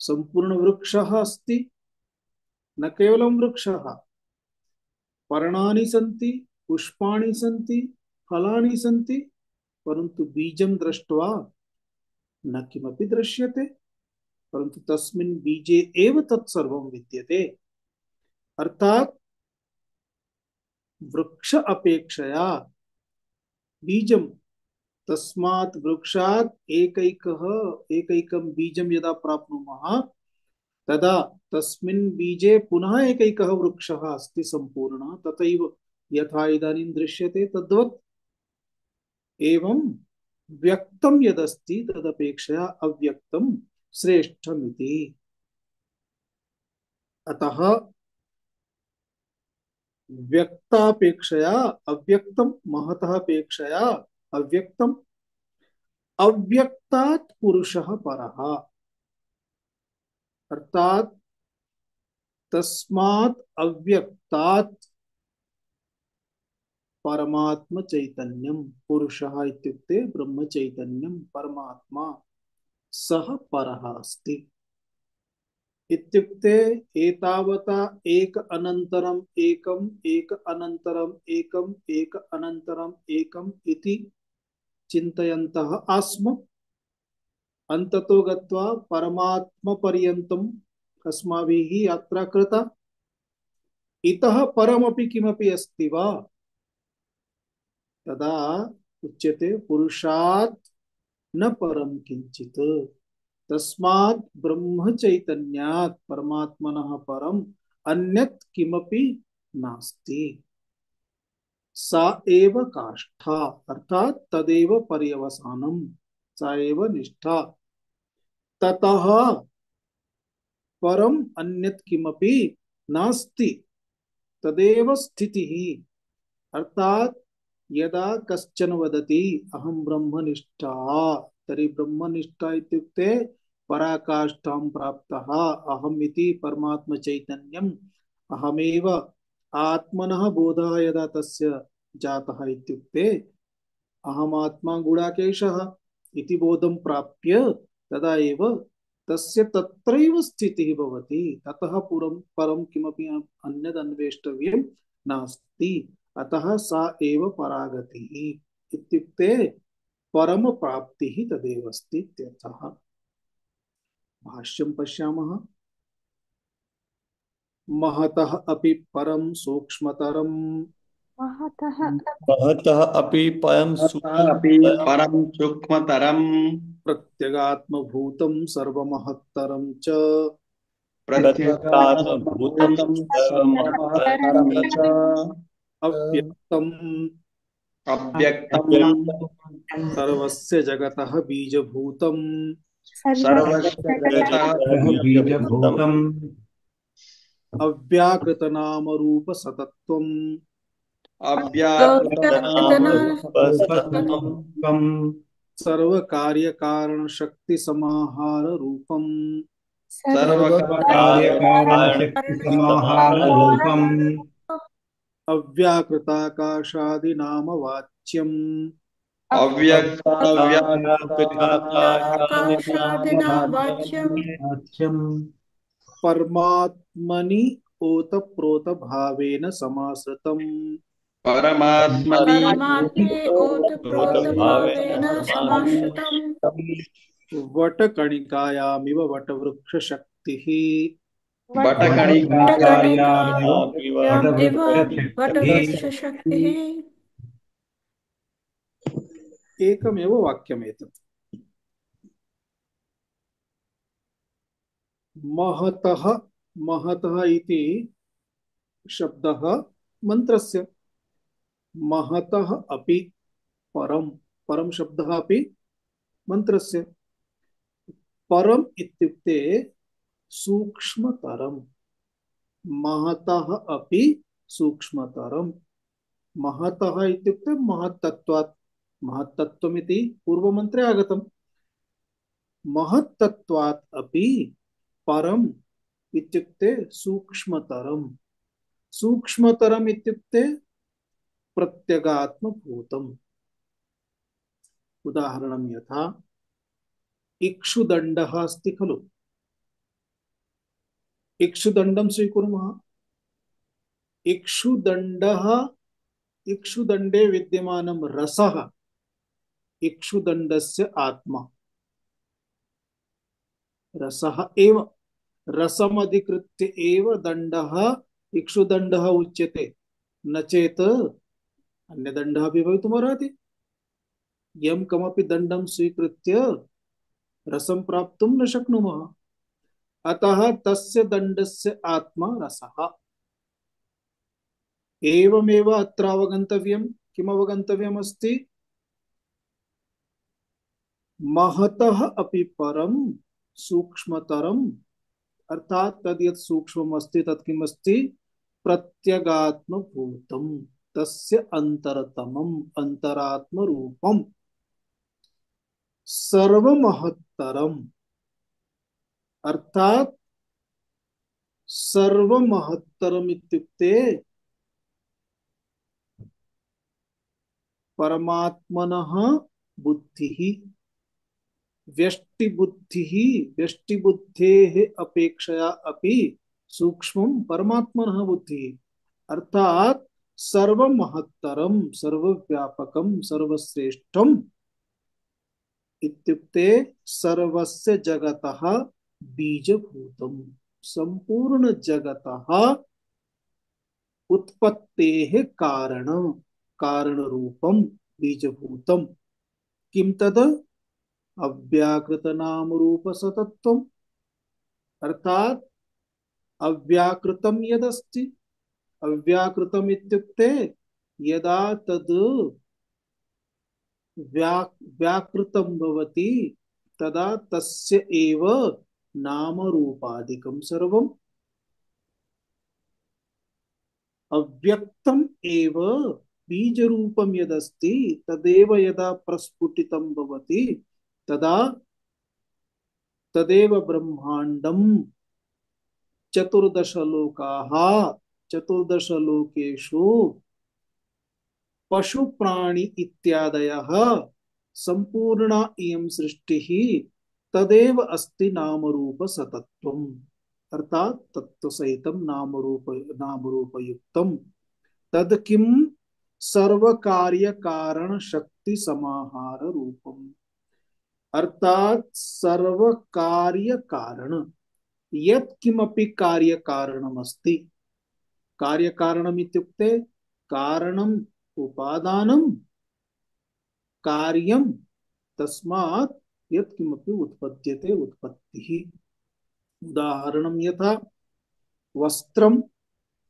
[SPEAKER 1] संपूर्ण वृक्षः अस्ति न केवलं वृक्षः पर्णानि सन्ति पुष्पाणि सन्ति फलानि सन्ति परन्तु बीजं दृष्ट्वा न किमपि दृश्यते परन्तु तस्मिन् बीजे एव तत्सर्वं विद्यते अर्थात वृक्ष अपेक्षया बीजं तस्मात् वृक्षात् एकैकं बीजं यदा प्राप्नुमः तदा तस्मिन् बीजे पुनः एकैकः वृक्षः अस्ति सम्पूर्णः तथैव यथा इदानीं दृश्यते तद्वत् एवं व्यक्तं यदस्ति तदपेक्षया अव्यक्तं श्रेष्ठमिति अतः व्यक्तापेक्षया अव्यक्तं महतः अपेक्षया अव्यक्तम् अव्यक्तात् पुरुषः परः अर्थात तस्मात् अव्यक्तात् परमात्म चैतन्यम पुरुषः इत्युक्ते ब्रह्म चैतन्यम परमात्मा सः परः अस्ति इत्युक्ते एतावता एक अनन्तरम् एकम् एक अनन्तरम् एकम् एक अनन्तरम् एकम् इति चिन्तयन्तः आस्म अन्ततो गत्वा परमात्म पर्यन्तम् अस्माभिः यात्रा कृता इतः परमपि किमपि अस्ति वा तदा उच्यते पुरुषात् न परम किंचित तस्मात् ब्रह्म चैतन्यात् परमात्मनः परम अन्यत् किमपि नास्ति सा एव काष्ठा अर्थात तदेव पर्यवसानम सा एव निष्ठा ततः परम अन्यत् किमपि नास्ति तदेव स्थितिः अर्थात यदा कश्चन वदति अहं ब्रह्मनिष्ठा तर्हि ब्रह्मनिष्ठा इत्युक्ते पराकाष्ठां प्राप्तः अहम् इति परमात्मचैतन्यम् अहमेव आत्मनः बोधः यदा तस्य जातः इत्युक्ते अहमात्मा गुडाकेशः इति बोधं प्राप्य तदा एव तस्य तत्रैव स्थितिः भवति ततः पुरं परं किमपि अन्यद् अन्वेष्टव्यं नास्ति अतः सा एव परागतिः इत्युक्ते परम प्राप्तिः तदेव अस्ति इत्यर्थः भाष्यं पश्यामः महतः अपि परं सूक्ष्मतरं
[SPEAKER 2] महतः
[SPEAKER 4] महतः अपि परं
[SPEAKER 5] अपि
[SPEAKER 4] सूक्ष्मतरं
[SPEAKER 5] परं सूक्ष्मतरं
[SPEAKER 1] प्रत्यगात्मभूतं सर्वमहत्तरं च
[SPEAKER 4] प्रत्यगात्मभूतं
[SPEAKER 5] प्रत्यगात्मभूतं
[SPEAKER 4] सर्वमहत्तरं
[SPEAKER 5] सर्वमहत्तरं च
[SPEAKER 1] अव्यक्तम्
[SPEAKER 5] अव्यक्तं
[SPEAKER 4] अव्यक्तं
[SPEAKER 1] सर्वस्य जगतः बीजभूतम्
[SPEAKER 5] सर्वस्य जगतः
[SPEAKER 4] बीजभूतं
[SPEAKER 3] बीजभूतम्
[SPEAKER 1] अव्याकृतनामरूपसतत्वम्
[SPEAKER 4] अव्याकृतनामरूपसततं
[SPEAKER 3] रूपसत्त्वम्
[SPEAKER 1] सर्वकार्यकारणशक्तिसमाहाररूपम्
[SPEAKER 3] कार्यकारणशक्तिसमाहाररूपम्
[SPEAKER 1] अव्याकृताकाशादिनामवाच्यम्
[SPEAKER 2] अव्याकृताकाशादिना वाच्यम्
[SPEAKER 3] वाच्यम्
[SPEAKER 1] परमात्मनि ओतप्रोतभावेन समाश्रितम्
[SPEAKER 5] परमात्मनि
[SPEAKER 2] परमात्मे ओतप्रोतभावेन समाश्रितम्
[SPEAKER 1] वटकणिकायामिव वटवृक्षशक्तिः
[SPEAKER 5] वटकणिकायामिव
[SPEAKER 4] वटकणिकायामिव
[SPEAKER 2] इव वटवृक्षशक्तिः
[SPEAKER 1] एकमेव वाक्यमेतत् महतः महतः इति शब्दः मन्त्रस्य महतः अपि परम परम शब्दः अपि मन्त्रस्य परम इत्युक्ते सूक्ष्मतरम महतः अपि सूक्ष्मतरम महतः इत्युक्ते महत्तत्वात् महत्तत्वमिति पूर्वमन्त्रे आगतम् महत्तत्वात् अपि परम इत्युक्ते सूक्ष्मतरम सूक्ष्मतरम इत्युक्ते प्रत्यगात्मभूतम् उदाहरणं यथा इक्षुदण्डः अस्ति खलु इक्षुदण्डं स्वीकुर्मः इक्षुदण्डः इक्षुदण्डे विद्यमानं रसः इक्षुदण्डस्य आत्मा रसः एव रसमधिकृत्य एव दण्डः इक्षुदण्डः उच्यते न चेत् अन्यदण्डः अपि भवितुमर्हति यं कमपि दण्डं स्वीकृत्य रसं प्राप्तुं न शक्नुमः अतः तस्य दण्डस्य आत्मा रसः एवमेव अत्र अवगन्तव्यं किम् अवगन्तव्यम् अस्ति महतः अपि परं सूक्ष्मतरम् अर्थात तद् यत् सूक्ष्मम् अस्ति तत् किम् अस्ति प्रत्यगात्मभूतम् तस्य अन्तरतमम् अन्तरात्मरूपम् सर्वमहत्तरम् अर्थात सर्वमहत्तरम् इत्युक्ते परमात्मनः बुद्धिः व्यष्टिबुद्धिः व्यष्टिबुद्धेः अपेक्षया अपि सूक्ष्मं परमात्मनः बुद्धिः अर्थात सर्वमहत्तरं सर्वव्यापकं सर्वश्रेष्ठम् इत्युक्ते सर्वस्य जगतः बीजभूतम् संपूर्ण जगतः उत्पत्तेः कारणं कारणरूपं बीजभूतं किं तद अव्याकृत नाम रूप सतत्वम् अर्थात अव्याकृतम यदस्ति अव्याकृतम इत्युक्ते यदा तद व्याकृतं भवति तदा तस्य एव नाम रूपादिकं सर्वम् अव्यक्तम एव बीज रूपम यदस्ति तदेव यदा प्रस्फुटितं भवति तदा तदेव ब्रह्मांडम चतुर्दश लोकाः चतुर्दश लोकेषु पशु प्राणी इत्यादयः संपूर्णा इयं सृष्टिः तदेव अस्ति नाम रूप सतत्वम् अर्थात तत्व सहितं नाम रूप युक्तम तद किम सर्व कार्य कारण शक्ति समाहार रूपम अर्थात सर्व कार्य कारण यत् किमपि कार्य कारणमस्ति कार्य कारणम् इत्युक्ते कारणम् उपादानं कार्यं तस्मात् यत् किमपि उत्पद्यते उत्पत्तिः उदाहरणं यथा वस्त्रम्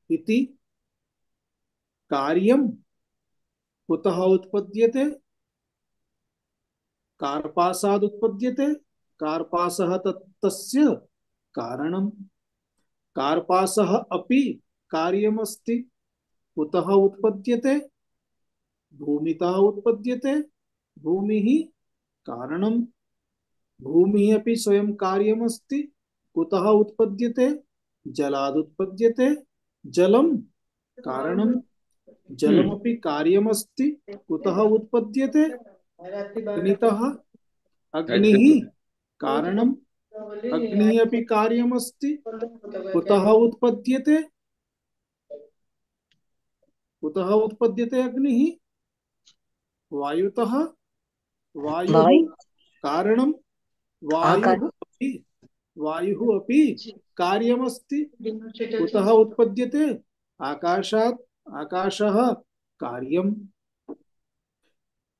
[SPEAKER 1] इति कार्यं कुतः उत्पद्यते कार्पासाद् उत्पद्यते कार्पासः तस्य कारणं कार्पासः अपि कार्यमस्ति कुतः उत्पद्यते भूमितः उत्पद्यते भूमिः कारणं भूमिः अपि स्वयं कार्यमस्ति कुतः उत्पद्यते जलाद् उत्पद्यते जलं कारणं जलमपि कार्यमस्ति कुतः उत्पद्यते अग्नितः अग्निः कारणम् अग्निः अपि कार्यमस्ति कुतः उत्पद्यते अग्निः वायुतः वायुः कारणं वायुः अपि कार्यमस्ति कुतः उत्पद्यते आकाशात् आकाशः कार्यम्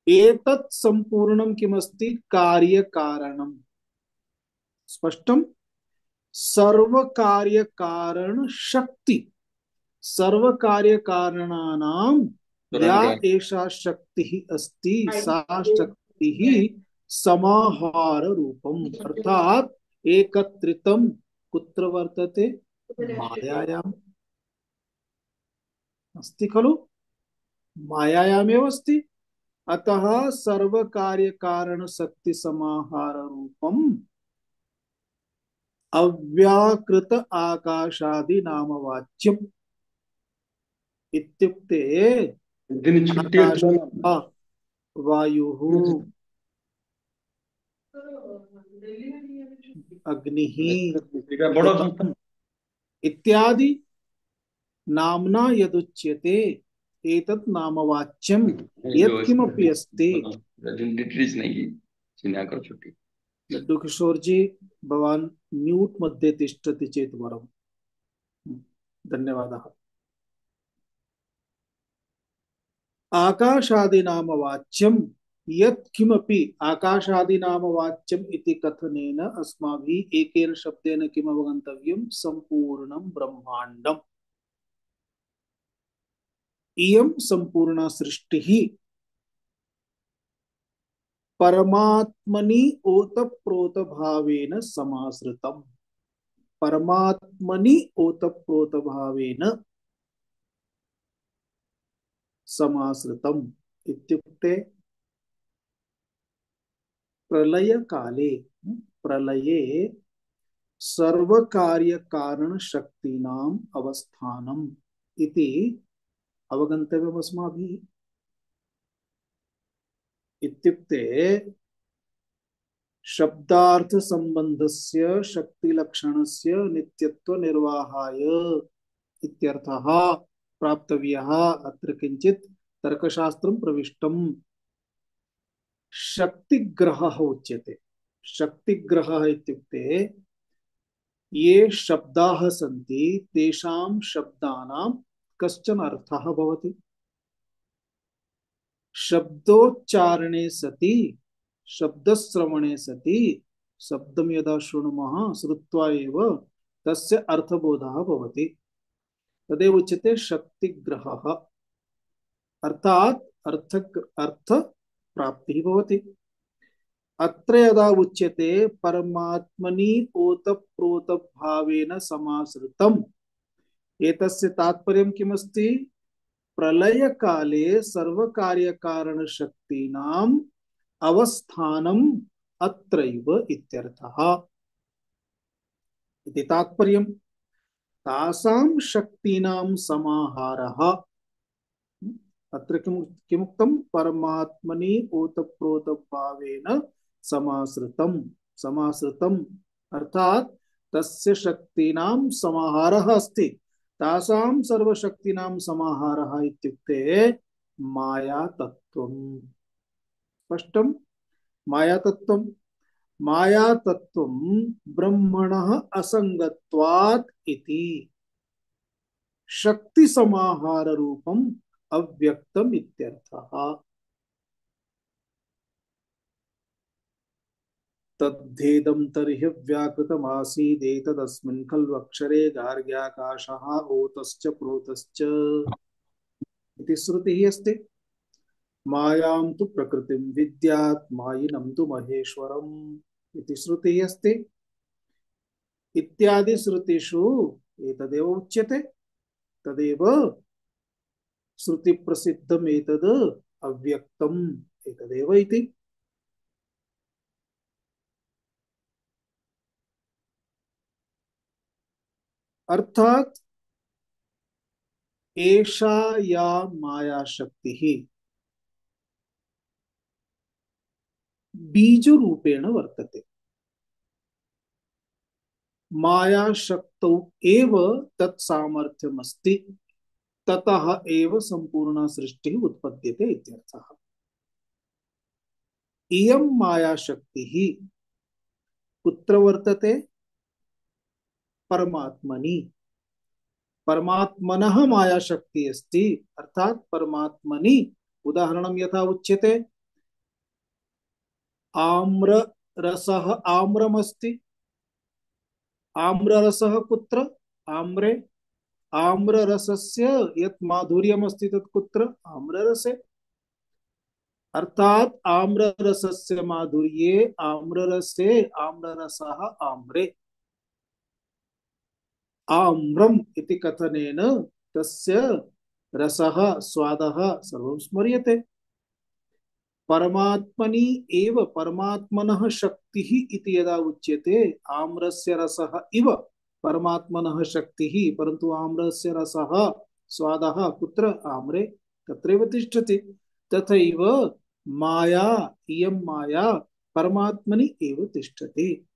[SPEAKER 1] एतत् सम्पूर्णं किमस्ति कार्यकारणम् स्पष्टं सर्वकार्यकारण शक्ति सर्वकार्यकारणानां या एषा शक्तिः अस्ति सा शक्तिः समाहार रूपम् अर्थात एकत्रितं कुत्र वर्तते मायायाम् अस्ति खलु मायायामेव अस्ति अतः सर्वकार्यकारण शक्ति समाहार रूपम् अव्याकृत आकाशादि नामवाच्यम् इत्युक्ते आकाशः वायुः अग्निः इत्यादि नाम्ना यदुच्यते एतत् नामवाच्यम् यत्किमपि अस्ति लड्डू किशोर जी भवान् म्यूट मध्ये तिष्ठति चेत् वरम् धन्यवादः आकाशादिनामवाच्यं यत्किमपि आकाशादिनामवाच्यम् इति कथनेन अस्माभिः एकेन शब्देन किम् अवगन्तव्यं सम्पूर्णं ब्रह्माण्डम् इयं सम्पूर्णा सृष्टिः परमात्मनि ओतप्रोत भावेन समाश्रितम् परमात्मनि ओतप्रोत भावेन समाश्रितम् इत्युक्ते प्रलय काले प्रलये सर्वकार्य कारण शक्तीनाम् अवस्थानम् इति अवगन्तव्यम् अस्माभिः इत्युक्ते शब्दार्थ संबंधस्य शक्ति लक्षणस्य नित्यत्व निर्वाहाय इत्यर्थः प्राप्तव्यः अत्र किञ्चित् तर्कशास्त्रं प्रविष्टम् शक्तिग्रहः उच्यते शक्तिग्रहः इत्युक्ते ये शब्दाः सन्ति तेषां शब्दानां कश्चन अर्थः भवति। शब्दोच्चारणे सति, शब्दश्रवणे सति, शब्दं यदा शृणुमः श्रुत्वा एव तस्य अर्थबोधः भवति। तदेव उच्यते शक्तिग्रहः, अर्थात् अर्थ प्राप्तिः भवति। अत्र यदा उच्यते परमात्मनि ओतप्रोतभावेन समाश्रितम्, एतस्य तात्पर्यं किमस्ति? प्रलय काले सर्वकार्यकारणशक्तीनाम् अवस्थानम् अत्रैव इत्यर्थः इति तात्पर्यम्। तासां शक्तीनां समाहारः। अत्र किमुक्तं? परमात्मनि ओतप्रोतभावेन समाश्रितम्, समाश्रितम् अर्थात् तस्य शक्तीनां समाहारः अस्ति। तासां सर्वशक्तीनां समाहारः इत्युक्ते मायातत्त्वम्। स्पष्टं? मायातत्त्वम्। मायातत्त्वं ब्रह्मणः असंगत्वात् इति शक्ति समाहार रूपम् अव्यक्तम् इत्यर्थः। तद्धेदं तर्हि व्याकृतमासीदेतदस्मिन् खल्वक्षरे गार्ग्याकाशः ओतश्च प्रोतश्च इति श्रुतिः अस्ति। मायां तु प्रकृतिं विद्यात् मायिनं तु महेश्वरम् इति श्रुतिः अस्ति। इत्यादि श्रुतिषु एतदेव उच्यते। तदेव श्रुति प्रसिद्धम् एतद् अव्यक्तम् एतदेव इति। अर्थात एषा या माया शक्तिः बीज रूपेण वर्तते। माया शक्तौ एव तत्सामर्थ्यमस्ति, ततः एव संपूर्णा सृष्टिः उत्पद्यते इत्यर्थः। इयं माया शक्तिः कुत्र वर्तते? परमात्मनि। परमात्मनः माया शक्ति अस्ति, अर्थात परमात्मनि। उदाहरणं यथा उच्यते आम्ररसः आम्रमस्ति। आम्ररसः कुत्र? आम्रे। आम्ररसस्य यत् माधुर्यमस्ति तत् कुत्र? आम्ररसे। अर्थात आम्ररसस्य माधुर्ये आम्ररसे आम्ररसः आम्रे। आम्रम् इति कथनेन तस्य रसः स्वादः सर्वं स्मर्यते। परमात्मनि एव परमात्मनः शक्तिः इति यदा उच्यते आम्रस्य रसः इव परमात्मनः शक्तिः, परन्तु आम्रस्य रसः स्वादः कुत्र? आम्रे, तत्रैव तिष्ठति। तथैव माया, इयं माया परमात्मनि एव तिष्ठति।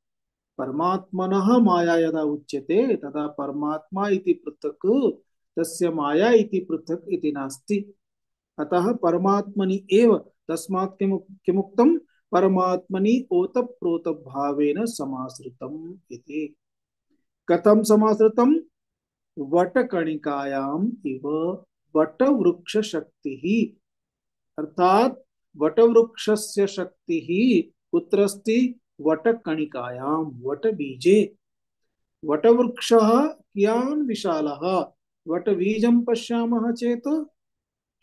[SPEAKER 1] परमात्मनः माया यदा उच्यते तदा परमात्मा इति पृथक्, तस्य माया इति पृथक् इति नास्ति। अतः परमात्मनि एव, तस्मात् किमुक्तं? परमात्मनि ओतप्रोतभावेन समाश्रितम् इति। कथं समाश्रितं? वटकणिकायाम् इव। वटवृक्षशक्तिः, अर्थात वटवृक्षस्य शक्तिः कुत्र अस्ति? वटकणिकायां, वटबीजे। वटवृक्षः कियान् विशालः। वटबीजं पश्यामः चेत्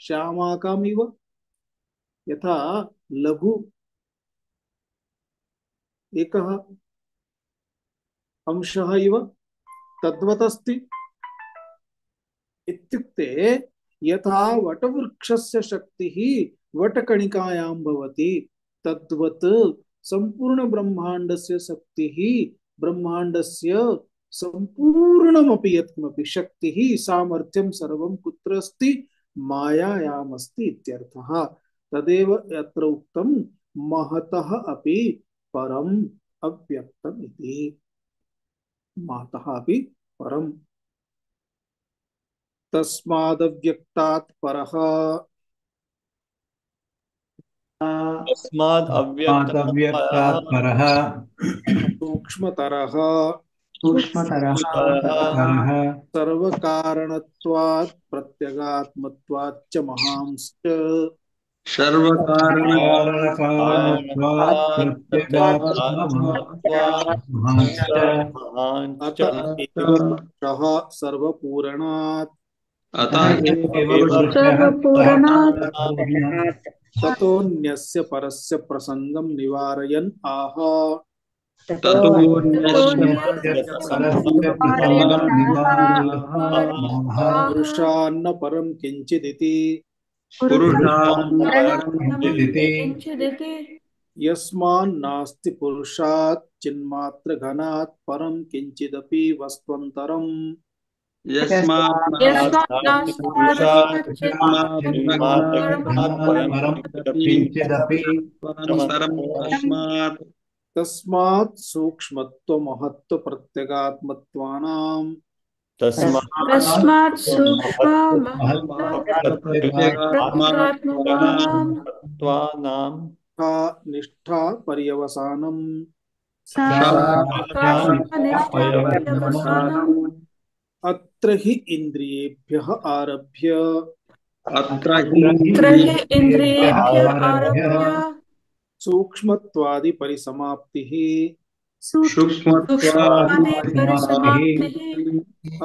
[SPEAKER 1] श्यामाकामिव, यथा लघु एकः अंशः इव तद्वत् अस्ति। इत्युक्ते यथा वटवृक्षस्य शक्तिः वटकणिकायां भवति, तद्वत् संपूर्ण ब्रह्मांडस्य शक्तिः, ब्रह्मांडस्य संपूर्णमपि यत्किमपि शक्तिः सामर्थ्यं सर्वं कुत्र अस्ति? मायायाम् अस्ति इत्यर्थः। तदेव यत्र उक्तं महतः अपि परम् अव्यक्तम् इति। महतः अपि परम्। तस्मादव्यक्तात् परः।
[SPEAKER 3] तस्माद् अव्यक्तात् परः
[SPEAKER 1] सूक्ष्मतरः
[SPEAKER 4] सूक्ष्मतरः
[SPEAKER 3] परः
[SPEAKER 1] सर्वकारणत्वात् प्रत्यगात्मत्वाच्च महांश्च
[SPEAKER 3] कारणकारणत्वात् प्रत्यगात्ममाश्च
[SPEAKER 1] अत एव पुरुषः सर्वपूरणात्
[SPEAKER 5] अतः
[SPEAKER 3] एव
[SPEAKER 5] एव
[SPEAKER 3] पुरुषः
[SPEAKER 2] सर्वपूरणात्
[SPEAKER 3] सर्वपूर्णात्
[SPEAKER 1] ततोऽन्यस्य परस्य प्रसङ्गं निवारयन् आह
[SPEAKER 5] ततोऽन्यस्य
[SPEAKER 3] परस्य प्रसङ्गं निवारयः
[SPEAKER 1] पुरुषान्न परं किञ्चिदिति
[SPEAKER 3] किञ्चिदिति
[SPEAKER 2] किञ्चिदिति
[SPEAKER 1] यस्मान्नास्ति पुरुषात् चिन्मात्रघनात् परं किञ्चिदपि वस्त्वन्तरम्
[SPEAKER 5] यस्मात्
[SPEAKER 3] परं किञ्चिदपि
[SPEAKER 5] तस्मात्
[SPEAKER 1] तस्मात् सूक्ष्मत्वमहत्त्वप्रत्यगात्मत्वानां
[SPEAKER 2] तस्मात् सूक्ष्म
[SPEAKER 3] महत्त्वप्रत्यगात्मत्वानां
[SPEAKER 1] का निष्ठा पर्यवसानम् अत्र हि इन्द्रियेभ्यः आरभ्य
[SPEAKER 5] अत्र
[SPEAKER 2] इन्द्रियेभ्यः आरभ्य
[SPEAKER 1] सूक्ष्मत्वादि परिसमाप्तिः
[SPEAKER 2] सूक्ष्मादि परिसमाप्तिः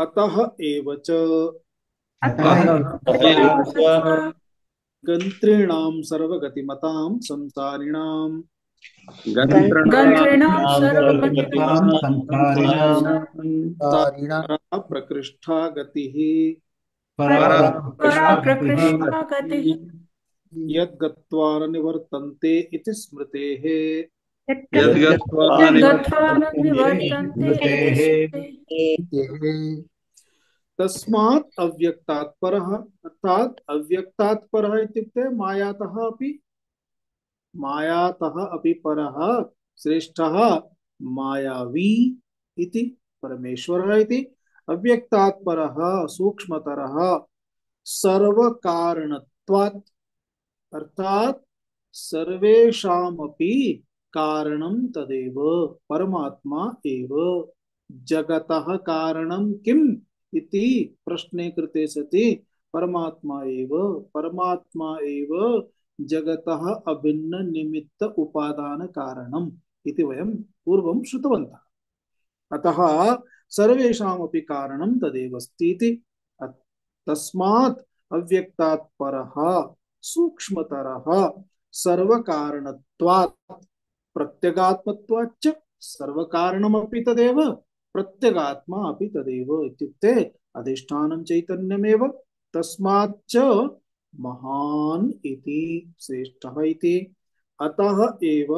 [SPEAKER 1] अतः एव च गन्त्रीणां सर्वगतिमतां संसारिणां
[SPEAKER 2] गन्त्रिणां सर्वगतिमतां
[SPEAKER 1] परा प्रकृष्टा गतिः
[SPEAKER 2] परा प्रकृष्टा गतिः
[SPEAKER 1] यद्गत्वा न निवर्तन्ते इति स्मृतेः
[SPEAKER 5] यद्गत्वा
[SPEAKER 2] गत्वा न निवर्तन्ते
[SPEAKER 1] तस्मात् अव्यक्तात् परः अर्थात् अव्यक्तात् परः इत्युक्ते मायातः अपि परः श्रेष्ठः मायावी इति परमेश्वरः इति अव्यक्तात् परः सूक्ष्मतरः सर्वकारणत्वात् अर्थात् सर्वेषामपि कारणं तदेव परमात्मा एव जगतः कारणं किम् इति प्रश्ने कृते सति परमात्मा एव जगतः अभिन्न निमित्त उपादान कारणम् इति वयं पूर्वं श्रुतवन्तः। अतः सर्वेषामपि कारणं तदेव अस्ति इति तस्मात् अव्यक्तात् परः सूक्ष्मतरः सर्वकारणत्वात् प्रत्यगात्मत्वाच्च सर्वकारणमपि तदेव प्रत्यगात्मा अपि तदेव इत्युक्ते अधिष्ठानं चैतन्यमेव तस्माच्च महान् इति श्रेष्ठः इति अतः एव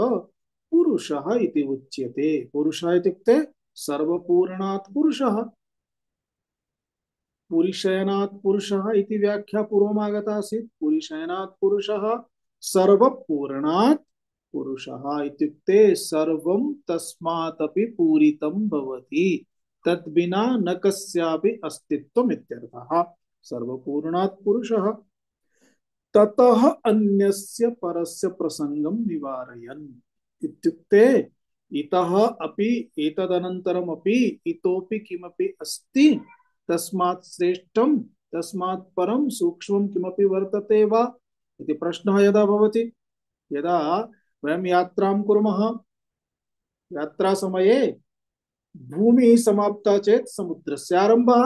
[SPEAKER 1] पुरुषः इति उच्यते। पुरुषः इत्युक्ते सर्वपूर्णात् पुरुषः पुरीशयनात् पुरुषः इति व्याख्या पूर्वमागता आसीत्। पुरीशयनात् पुरुषः सर्वपूर्णात् पुरुषः इत्युक्ते सर्वं तस्मादपि पूरितं भवति तद्विना न कस्यापि अस्तित्वम् इत्यर्थः। सर्वपूर्णात् पुरुषः ततः अन्यस्य परस्य प्रसंगं निवारयन् इत्युक्ते इतः अपि एतदनन्तरमपि इतोपि किमपि अस्ति तस्मात् श्रेष्ठं तस्मात् परं सूक्ष्मं किमपि वर्तते वा इति प्रश्नः यदा भवति यदा वयं यात्रां कुर्मः यात्रा समये भूमिः समाप्ता चेत् समुद्रस्य आरम्भः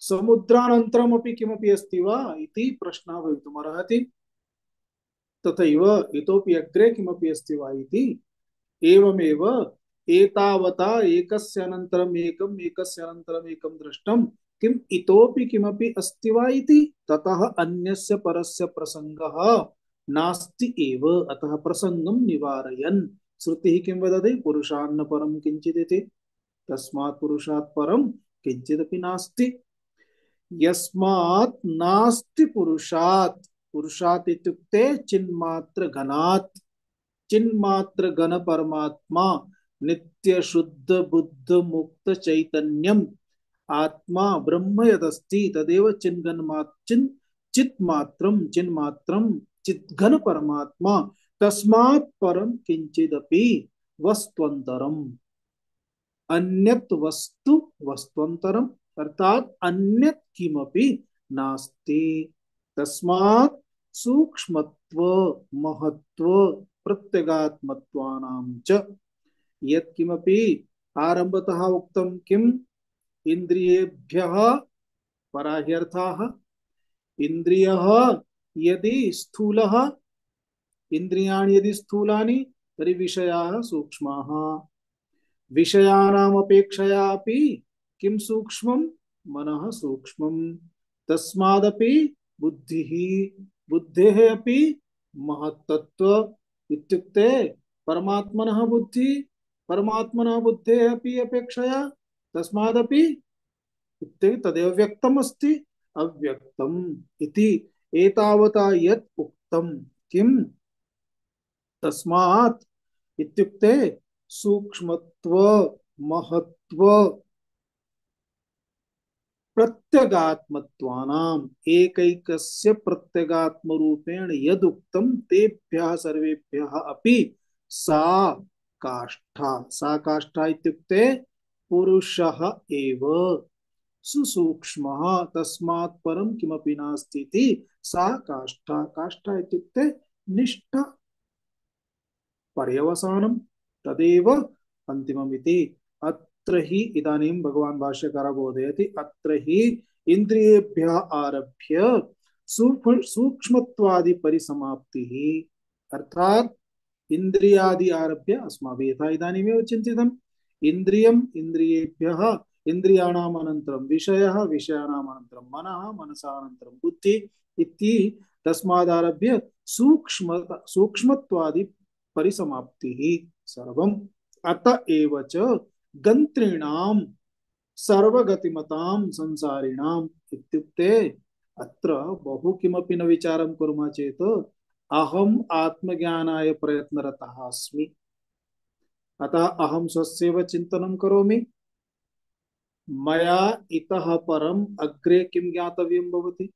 [SPEAKER 1] समुद्रानन्तरमपि किमपि अस्ति वा इति प्रश्नः भवितुमर्हति। तथैव इतोपि अग्रे किमपि अस्ति वा इति एवमेव एतावता एकस्य अनन्तरम् एकम् एकस्य अनन्तरम् एकं दृष्टं किम् इतोपि किमपि अस्ति वा इति ततः अन्यस्य परस्य प्रसङ्गः नास्ति एव। अतः प्रसङ्गं निवारयन् श्रुतिः किं वदति पुरुषान्न परं किञ्चिदिति तस्मात् पुरुषात् परं किञ्चिदपि नास्ति। यस्मात् नास्ति पुरुषात् पुरुषात् इत्युक्ते चिन्मात्र घन परमात्मा नित्य शुद्ध बुद्ध मुक्त चैतन्यम आत्मा ब्रह्म यदस्ति तदेव चिन्मात्रम चिद्घन परमात्मा तस्मात् परम किंचिदपि वस्त्वन्तरम। अन्यत् वस्तु वस्तुअन्तरम् अर्थात अन्यत् किमपि नास्ति। तस्मात् सूक्ष्मत्व महत्व प्रत्यगात्मत्वानां च यत् किमपि आरंभतः उक्तं किम् इन्द्रियेभ्यः पराह्यर्थाः इन्द्रियः यदि स्थूलः इन्द्रियाणि यदि स्थूलानि तर्हि विषयाः सूक्ष्माः विषयाणाम् अपेक्षया अपि किं सूक्ष्मं मनः सूक्ष्मं तस्मादपि बुद्धिः बुद्धेः अपि महत्तत्व इत्युक्ते परमात्मनः बुद्धि परमात्मनः बुद्धेः अपि अपेक्षया तस्मादपि इत्युक्ते तदेव व्यक्तम् अस्ति अव्यक्तम् इति एतावता यत् उक्तं किम् तस्मात् इत्युक्ते सूक्ष्मत्व महत्व प्रत्यगात्मत्वानाम् एकैकस्य प्रत्यगात्मरूपेण यदुक्तं तेभ्यः सर्वेभ्यः अपि सा काष्ठा इत्युक्ते पुरुषः एव सुसूक्ष्मः तस्मात् परं किमपि नास्ति इति सा काष्ठा इत्युक्ते निष्ठा पर्यवसानं तदेव अन्तिममिति अत्र हि इदानीं भगवान् भाष्यकारः बोधयति अत्र हि इन्द्रियेभ्यः आरभ्य सूक्ष्मत्वादि परिसमाप्तिः अर्थात इंद्रियादि आरभ्य अस्माभिः यथा इदानीमेव चिन्तितम् इन्द्रियम् इन्द्रियेभ्यः इन्द्रियाणाम् अनन्तरं विषयः विषयाणाम् अनन्तरं मनः मनसानन्तरं बुद्धिः इति तस्मादारभ्य सूक्ष्मत्वादि परिसमाप्तिः सर्वम् अत एव च गन्त्रिणां सर्वगतिमतां संसारिणाम् इत्युक्ते अत्र बहु किमपि न विचारं कुर्मः चेत् अहम् आत्मज्ञानाय प्रयत्नरतः अस्मि अतः अहं स्वस्यैव चिन्तनं करोमि मया इतः परम् अग्रे किं ज्ञातव्यं भवति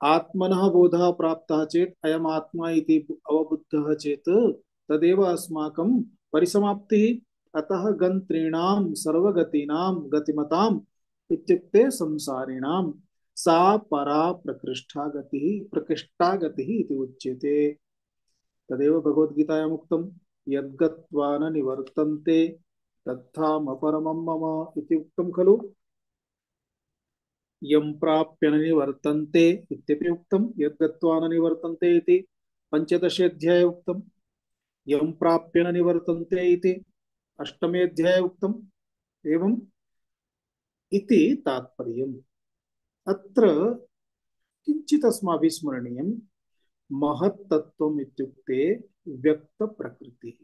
[SPEAKER 1] आत्मनः बोधः प्राप्तः चेत् अयम् आत्मा इति अवबुद्धः चेत् तदेव अस्माकं परिसमाप्तिः अतः गन्त्रीणां सर्वगतीनां गतिमताम् इत्युक्ते संसारिणां सा परा प्रकृष्टा गतिः इति उच्यते तदेव भगवद्गीतायाम् उक्तं यद्गत्वा न निवर्तन्ते तत्थामपरमं मम इति उक्तं खलु यं प्राप्य न निवर्तन्ते इत्यपि उक्तं यद्गत्वा न निवर्तन्ते इति पंचदशे अध्याये उक्तं यं प्राप्य न निवर्तन्ते इति अष्टमे अध्याये उक्तम् एवं इति तात्पर्यम् अत्र किञ्चित् अस्माभिः स्मरणीयं महत्तत्त्वम् इत्युक्ते व्यक्तप्रकृतिः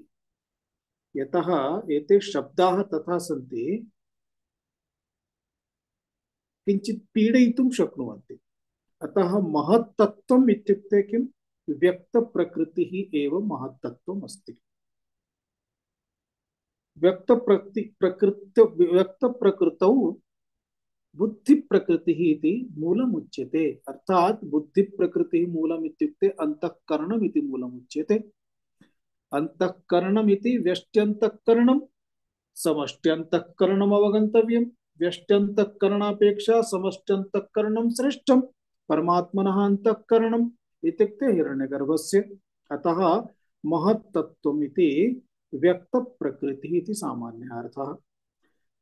[SPEAKER 1] यतः एते शब्दाः तथा सन्ति किञ्चित् पीडयितुं शक्नुवन्ति अतः महत्तत्त्वम् इत्युक्ते किं व्यक्तप्रकृतिः एव महत्तत्त्वम् अस्ति व्यक्तप्रकृतौ बुद्धिप्रकृतिः इति मूलमुच्यते अर्थात बुद्धिप्रकृतिः मूलम् इत्युक्ते अंतःकरणम् इति मूलम् उच्यते अंतःकरणम् इति व्यष्ट्यन्तःकरणं समष्ट्यन्तःकरणम् अवगन्तव्यं व्यष्ट्यन्तःकरणापेक्षा समष्ट्यन्तःकरणं श्रेष्ठं परमात्मनः अंतःकरणम् इत्युक्ते हिरण्यगर्भस्य अतः महत्तत्त्वम् इति व्यक्तप्रकृतिः इति सामान्यार्थः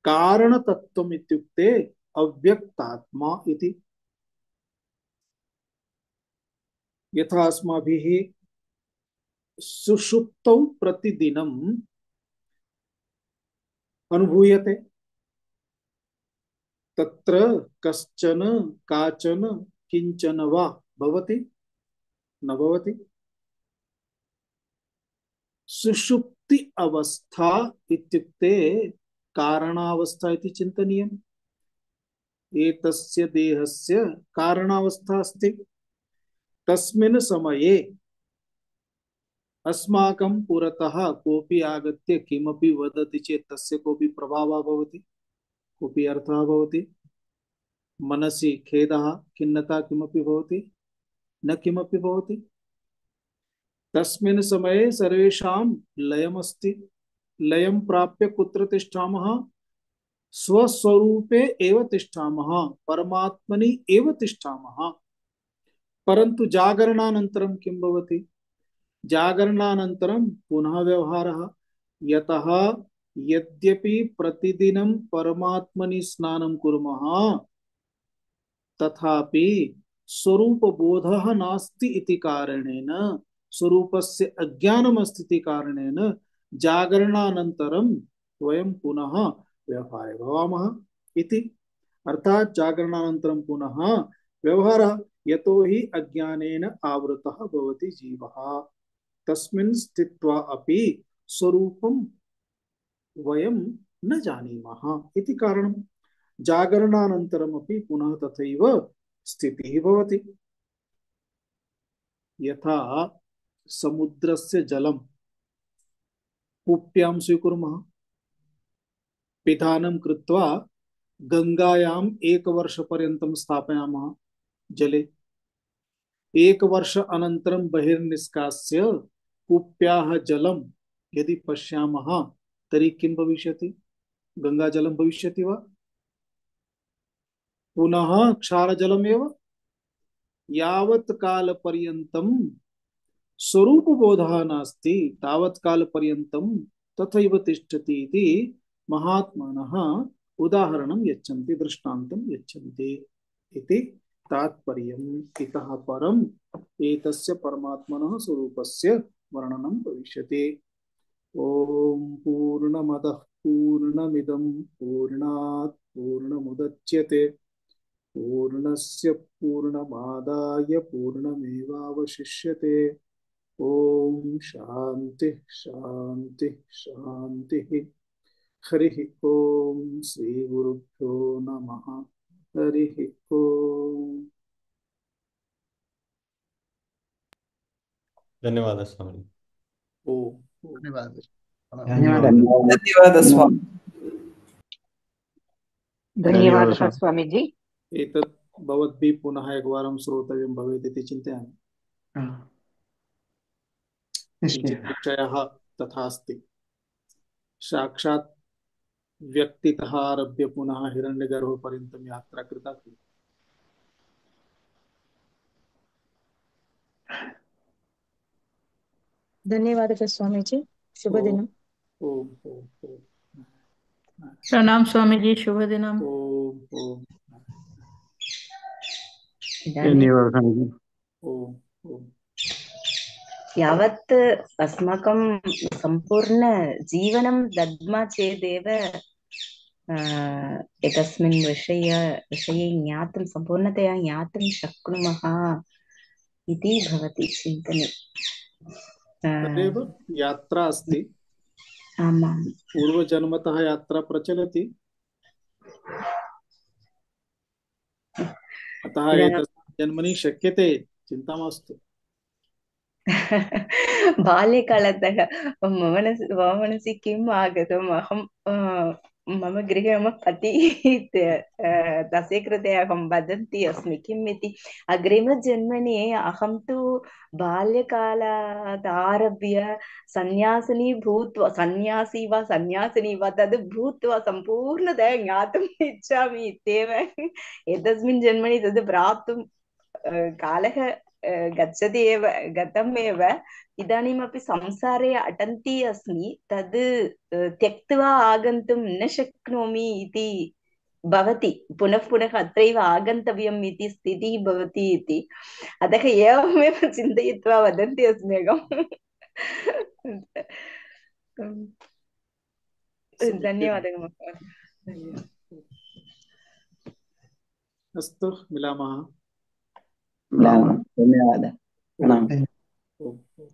[SPEAKER 1] कारणतत्त्वम् इत्युक्ते अव्यक्तात्मा इति यथा अस्माभिः सुषुप्तौ प्रतिदिनम् अनुभूयते तत्र कश्चन काचन किंचन वा भवति न भवति सुषुप्ति अवस्था इत्युक्ते कारणावस्था इति चिन्तनीयम् एतस्य देहस्य कारणावस्था अस्ति तस्मिन् समये अस्माकं पुरतः कोऽपि आगत्य किमपि वदति चेत् तस्य कोऽपि प्रभावः भवति कोऽपि अर्थः भवति मनसि खेदः खिन्नता किमपि भवति न किमपि भवति तस्मिन् समये सर्वेषां लयमस्ति लयं प्राप्य कुत्र तिष्ठामः? स्वस्वरूपे एव तिष्ठामः, परमात्मनि एव तिष्ठामः। परन्तु जागरणानन्तरं किं भवति? जागरणानन्तरं पुनः व्यवहारः। यतः यद्यपि प्रतिदिनं परमात्मनि स्नानं कुर्मः, तथापि स्वरूपबोधः नास्ति इति कारणेन, स्वरूपस्य अज्ञानमस्ति इति कारणेन जागरणानन्तरं वयं पुनः व्यवहारे भवामः इति। अर्थात जागरणानन्तरं पुनः व्यवहारः, यतो हि अज्ञानेन आवृतः भवति जीवः, तस्मिन् स्थित्वा अपि स्वरूपं वयं न जानीमः इति कारणं। जागरणानन्तरमपि पुनः तथैव स्थितिः भवति। यथा समुद्रस्य जलं कूप्यां स्वीकुर्मः, पिधानं कृत्वा गंगायाम् एकवर्षपर्यन्तं स्थापयामः जले। एकवर्ष अनन्तरं बहिर्निष्कास्य कूप्याः जलं यदि पश्यामः तर्हि किं भविष्यति? गंगाजलं भविष्यति वा? पुनः क्षारजलमेव। यावत् कालपर्यन्तं स्वरूपबोधः नास्ति तावत् कालपर्यन्तं तथैव तिष्ठति इति महात्मानः उदाहरणं यच्छन्ति, दृष्टान्तं यच्छन्ति इति तात्पर्यम्। इतः परम् एतस्य परमात्मनः स्वरूपस्य वर्णनं भविष्यति। ओम पूर्णमदः पूर्णमिदं पूर्णात् पूर्णमुदच्यते पूर्णस्य पूर्णमादाय पूर्णमेवावशिष्यते। ओम शांति शांति शांति। हरिः ओम श्री गुरुभ्यो नमः। हरिः ओम।
[SPEAKER 6] धन्यवाद स्वामी।
[SPEAKER 1] ओम
[SPEAKER 4] धन्यवाद।
[SPEAKER 7] धन्यवादः स्वामी।
[SPEAKER 8] धन्यवादः स्वामीजी।
[SPEAKER 1] एतत् भवद्भिः पुनः एकवारं श्रोतव्यं भवेत् इति चिन्तयामि। विषयः तथा अस्ति। साक्षात् व्यक्तितः आरभ्य पुनः हिरण्यगर्भपर्यन्तं यात्रा कृता।
[SPEAKER 8] धन्यवादः स्वामीजी। शुभदिनम्।
[SPEAKER 1] ओम ओम ओम।
[SPEAKER 2] प्रणाम स्वामीजी, शुभ दिनम्।
[SPEAKER 1] ओम ओम ओम ओम।
[SPEAKER 7] यावत् अस्माकं सम्पूर्ण जीवनं दद्मः चेदेव एतस्मिन् विषये ज्ञातुं सम्पूर्णतया ज्ञातुं शक्नुमः इति भवति चिन्तने।
[SPEAKER 1] तदेव यात्रा अस्ति।
[SPEAKER 7] आमां
[SPEAKER 1] पूर्वजन्मतः यात्रा प्रचलति, अतः एतस्मिन् जन्मनि शक्यते, चिन्ता मास्तु।
[SPEAKER 7] बाल्यकालतः मम मनसि किम् आगतम्, अहं मम गृहे मम पतिः तस्य कृते अहं वदन्ती अस्मि किम् इति। अग्रिमजन्मनि अहं तु बाल्यकालात् आरभ्य सन्यासिनी भूत्वा, सन्यासी वा सन्यासिनी वा तद् भूत्वा सम्पूर्णतया ज्ञातुम् इच्छामि इत्येव। एतस्मिन् जन्मनि तद् प्राप्तुं कालः गच्छति एव, गतम् एव। इदानीमपि संसारे अटन्ती अस्मि, तद् त्यक्त्वा आगन्तुं न शक्नोमि इति भवति। पुनः पुनः अत्रैव आगन्तव्यम् इति स्थितिः भवति इति। अतः एवमेव चिन्तयित्वा वदन्ती अस्मि अहम्। धन्यवादः महोदय।
[SPEAKER 1] अस्तु, मिलामः।
[SPEAKER 4] धन्यवादः।
[SPEAKER 1] ओम ओम।